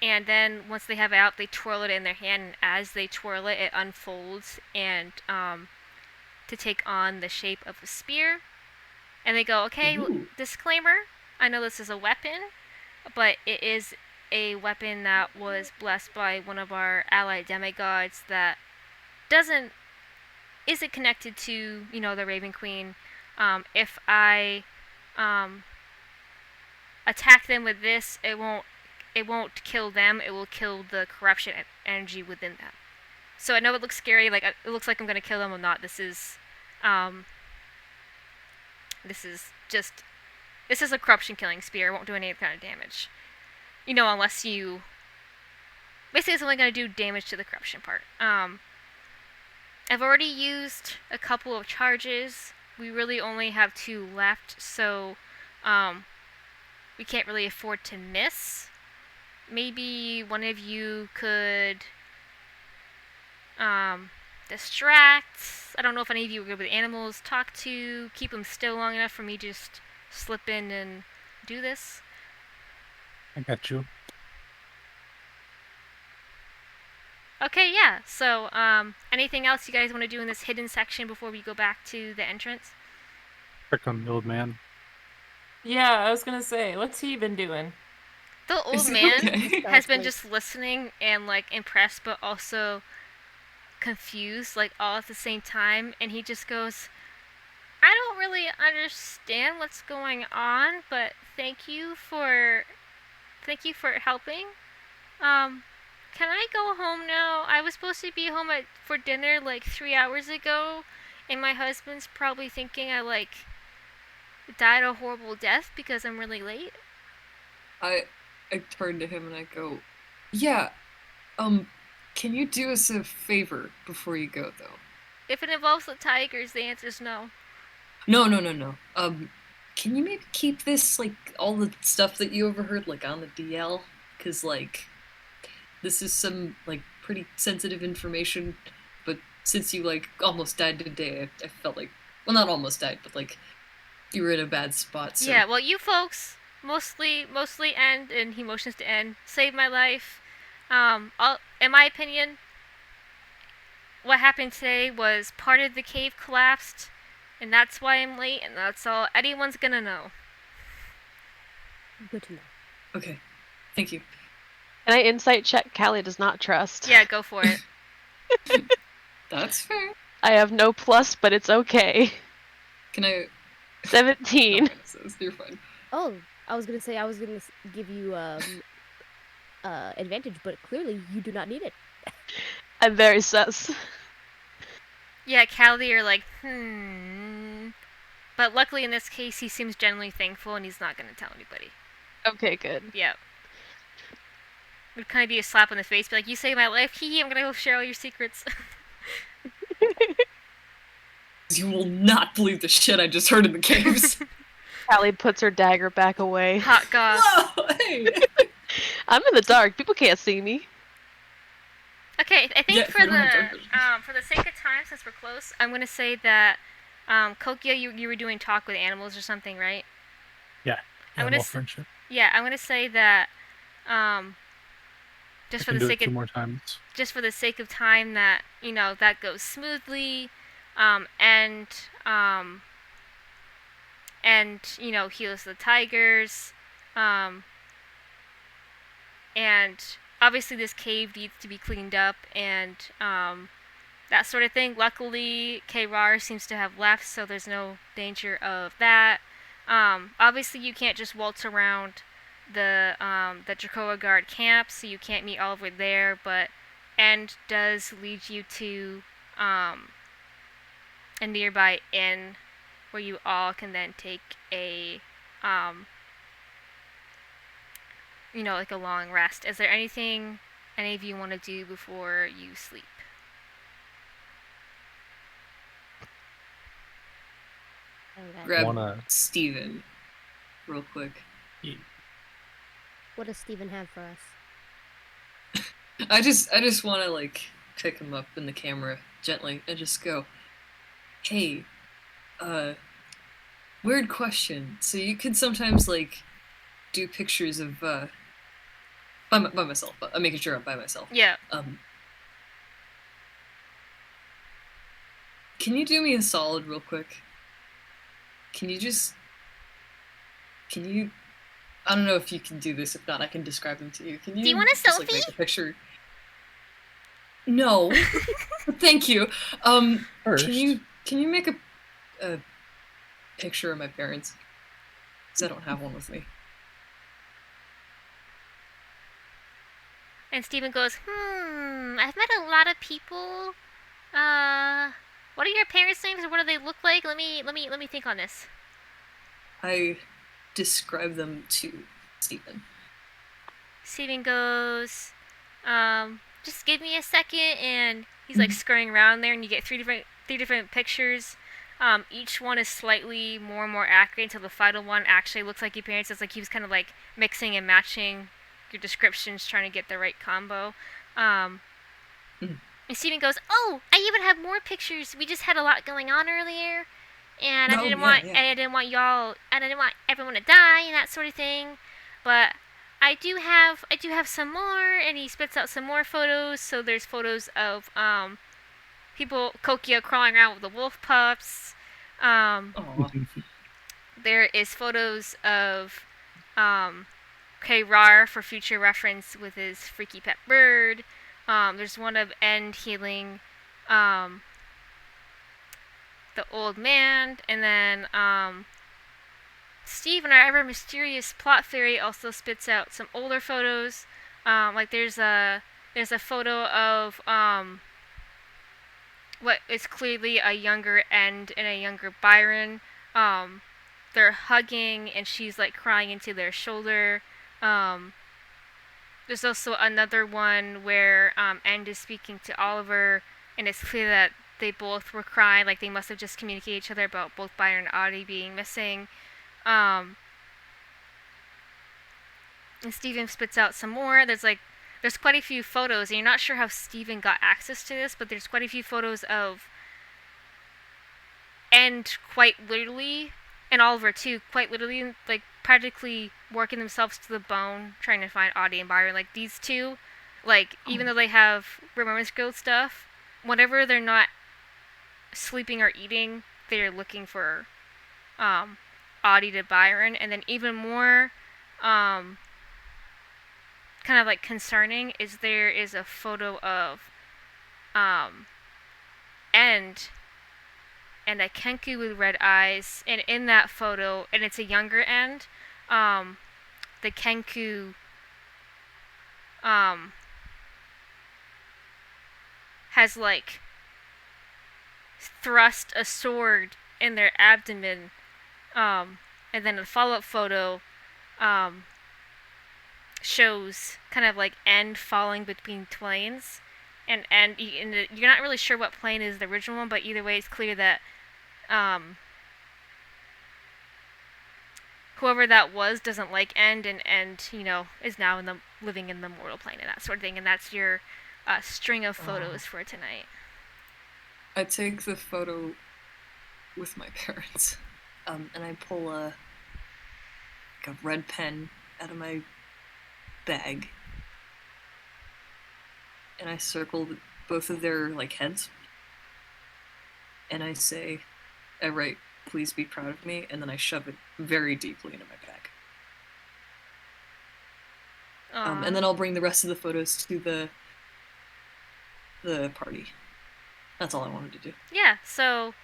and then once they have it out, they twirl it in their hand, and as they twirl it, it unfolds and to take on the shape of a spear. And they go, okay, disclaimer, I know this is a weapon, but it is a weapon that was blessed by one of our allied demigods that isn't connected to, the Raven Queen. If I attack them with this, it won't kill them, it will kill the corruption energy within them. So I know it looks scary, like it looks like I'm gonna kill them or not. This is a corruption killing spear. It won't do any kind of damage. Unless you basically it's only gonna do damage to the corruption part. I've already used a couple of charges. We really only have 2 left, so we can't really afford to miss. Maybe one of you could distract. I don't know if any of you are good with animals. Talk to, keep them still long enough for me to just slip in and do this. I got you. Okay, yeah. So, anything else you guys want to do in this hidden section before we go back to the entrance? Check on the old man. Yeah, I was gonna say, what's he been doing? The old Is he man okay? has been just listening and, like, impressed, but also confused, like, all at the same time, and he just goes, I don't really understand what's going on, but thank you for helping. Can I go home now? I was supposed to be home for dinner like 3 hours ago, and my husband's probably thinking I, like, died a horrible death because I'm really late. I turn to him and I go, yeah, can you do us a favor before you go, though? If it involves the tigers, the answer's no. No. Can you maybe keep this, like, all the stuff that you overheard, like, on the DL? Because, like, this is some, like, pretty sensitive information, but since you, like, almost died today, I felt like, well, not almost died, but, like, you were in a bad spot, so... Yeah, well, you folks mostly end, and he motions to end, saved my life. In my opinion, what happened today was part of the cave collapsed, and that's why I'm late, and that's all anyone's gonna know. Good to know. Okay, thank you. Can I insight check Callie does not trust? Yeah, go for it. That's fair. I have no plus, but it's okay. Can I... 17. Okay, so you're fine. Oh, I was gonna say I was gonna give you advantage, but clearly you do not need it. I'm very sus. Yeah, Callie, you're like, But luckily in this case, he seems genuinely thankful, and he's not gonna tell anybody. Okay, good. Yeah. It would kind of be a slap on the face, be like, you saved my life, hee I'm gonna go share all your secrets. You will not believe the shit I just heard in the caves. Callie puts her dagger back away. Hot goss. Whoa, hey! I'm in the dark. People can't see me. Okay, I think Yeah, for we don't have dark the sake of time, since we're close, I'm gonna say that Kokia, you were doing talk with animals or something, right? Yeah. I'm Animal gonna friendship. Yeah, I'm gonna say that just for I can the do sake it 2 of more times. just for the sake of time, that that goes smoothly, and heals the tigers, and obviously this cave needs to be cleaned up, and that sort of thing. Luckily, K-Rar seems to have left, so there's no danger of that. Obviously you can't just waltz around the Dracoa Guard camp, so you can't meet Oliver there, but End does lead you to a nearby inn where you all can then take a like a long rest. Is there anything any of you want to do before you sleep? Grab Wanna- Steven real quick. What does Steven have for us? I just want to, like, pick him up in the camera gently and just go, hey, weird question. So you could sometimes, like, do pictures of by myself. I'm making sure I'm by myself. Yeah. Can you do me a solid real quick? Can you I don't know if you can do this. If not, I can describe them to you. Can you? Do you want a just, like, selfie? make a picture? No. Thank you. First, Can you make a picture of my parents? Because I don't have one with me. And Steven goes, I've met a lot of people. What are your parents' names, or what do they look like? Let me think on this. I describe them to Steven. Steven goes, just give me a second, and he's like scurrying around there, and you get three different pictures. Each one is slightly more and more accurate until the final one actually looks like your parents. It's like he was kind of like mixing and matching your descriptions, trying to get the right combo. And Steven goes, "Oh, I even have more pictures. We just had a lot going on earlier, and I didn't want everyone to die and that sort of thing. But I do have some more." And he spits out some more photos. So there's photos of people, Kokia crawling around with the wolf pups. There is photos of Rar for future reference with his freaky pet bird. There's one of End healing the old man, and then Steve and our ever mysterious plot theory also spits out some older photos. Like there's a photo of what is clearly a younger End and a younger Byron. They're hugging, and she's like crying into their shoulder. There's also another one where End is speaking to Oliver, and it's clear that they both were crying, like they must have just communicated each other about both Byron and Audie being missing. And Steven spits out some more. There's quite a few photos, and you're not sure how Steven got access to this, but there's quite a few photos of End quite literally, and Oliver too, quite literally, like practically working themselves to the bone trying to find Audie and Byron. Like these two, like even though they have Remembrance Guild stuff, whenever they're not sleeping or eating, they're looking for Audie to Byron. And then even more kind of like concerning is there is a photo of End and a Kenku with red eyes, and in that photo, and it's a younger End, the Kenku has like thrust a sword in their abdomen, and then a follow-up photo shows kind of like End falling between planes, and you're not really sure what plane is the original one, but either way it's clear that whoever that was doesn't like End, and you know, is now living in the mortal plane and that sort of thing. And that's your string of photos for tonight. I take the photo with my parents, and I pull a red pen out of my bag, and I circle both of their like heads, and I say, I write, "Please be proud of me," and then I shove it very deeply into my bag. And then I'll bring the rest of the photos to the party. That's all I wanted to do. Yeah, so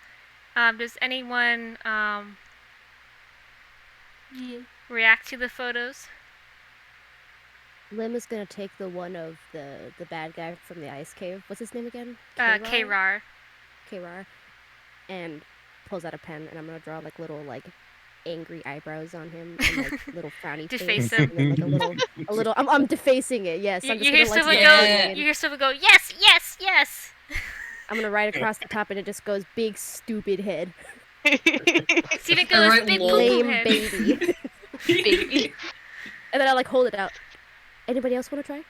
does anyone react to the photos? Lim is gonna take the one of the bad guy from the ice cave. What's his name again? K-Rar. K-Rar. And pulls out a pen, and I'm gonna draw like little like angry eyebrows on him and like little frowny Deface face. him. And, like, a little. I'm defacing it. Yes. You I'm just hear gonna, someone like, go. You hear someone go. Yes, yes, yes. I'm gonna write across the top, and it just goes big stupid head. Steven goes big poo Lame head. baby. Baby. And then I like hold it out. Anybody else want to try?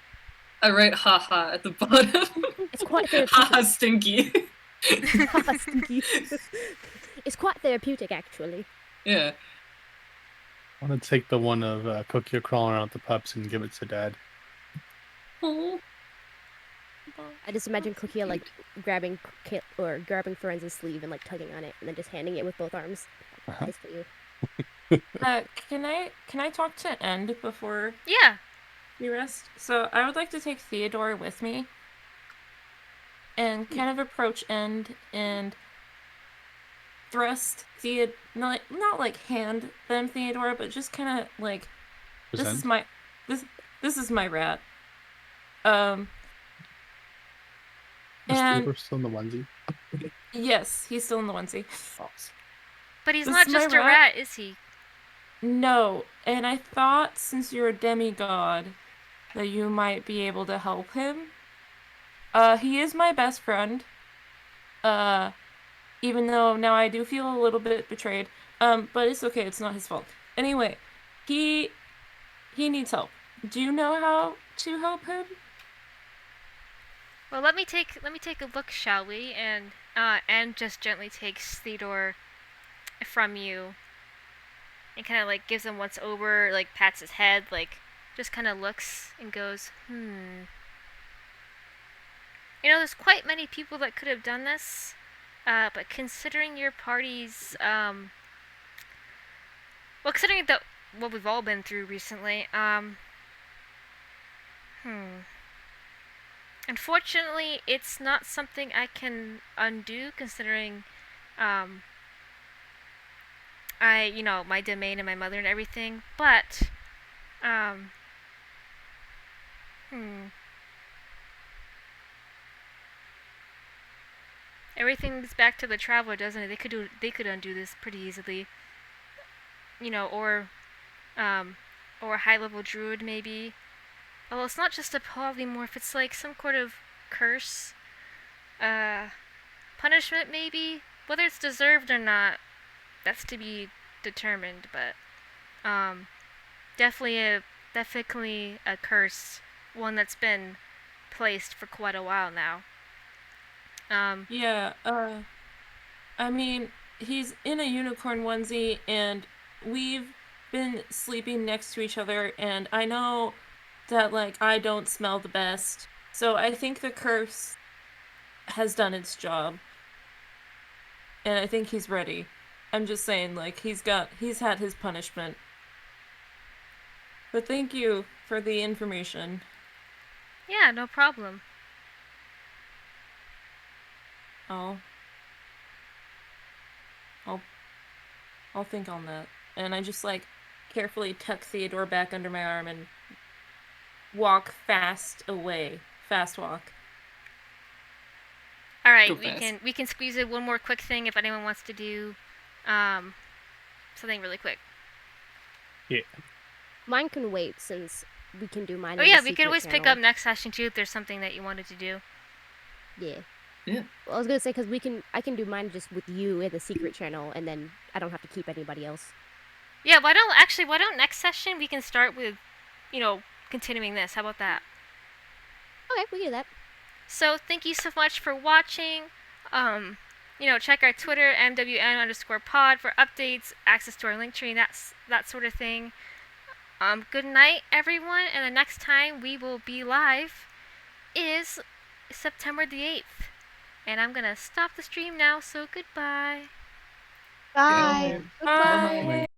I write "haha" at the bottom. It's quite therapeutic. Haha, stinky. Stinky. It's quite therapeutic, actually. Yeah. I want to take the one of Kokio crawling around the pups and give it to Dad. Oh. I just imagine Cookie like grabbing Firenze's sleeve and like tugging on it, and then just handing it with both arms. Uh-huh. This for you. Can I talk to End before Yeah. we rest? So I would like to take Theodore with me and kind of approach End and thrust not like hand them Theodore, but just kind of like this is my rat. Is And Theodore still in the onesie? yes, he's still in the onesie. Awesome. But he's This not is my just a rat? rat, is he? No, and I thought since you're a demigod that you might be able to help him. He is my best friend. Even though now I do feel a little bit betrayed. But it's okay, it's not his fault. Anyway, he needs help. Do you know how to help him? Well, let me take a look, shall we? And just gently takes Theodore from you, and kind of like gives him once over, like pats his head, like just kind of looks and goes, You know, there's quite many people that could have done this, but considering your party's, well, considering that what we've all been through recently, Unfortunately, it's not something I can undo, considering, my domain and my mother and everything, but, Everything's back to the traveler, doesn't it? They could undo this pretty easily. Or a high-level druid, maybe. Although it's not just a polymorph, it's like some sort of curse. Punishment, maybe? Whether it's deserved or not, that's to be determined, but, definitely a curse. One that's been placed for quite a while now. Yeah, I mean, he's in a unicorn onesie, and we've been sleeping next to each other, and I know that, like, I don't smell the best. So I think the curse has done its job. And I think he's ready. I'm just saying, like, he's had his punishment. But thank you for the information. Yeah, no problem. I'll think on that. And I just, like, carefully tuck Theodore back under my arm and walk fast away. Fast walk. All right, Go fast. we can squeeze in one more quick thing if anyone wants to do something really quick. Yeah. Mine can wait since we can do mine. Oh in yeah, the we could secret always pick channel. up next session too if there's something that you wanted to do. Yeah. Yeah. Well, I was gonna say because I can do mine just with you in the secret channel, and then I don't have to keep anybody else. Yeah, why don't next session we can start with, continuing this. How about that? Okay, we can do that. So thank you so much for watching. Check our Twitter, MWN_pod for updates, access to our link tree, that sort of thing. Good night, everyone, and the next time we will be live is September the 8th. And I'm gonna stop the stream now, so goodbye. Bye. Bye.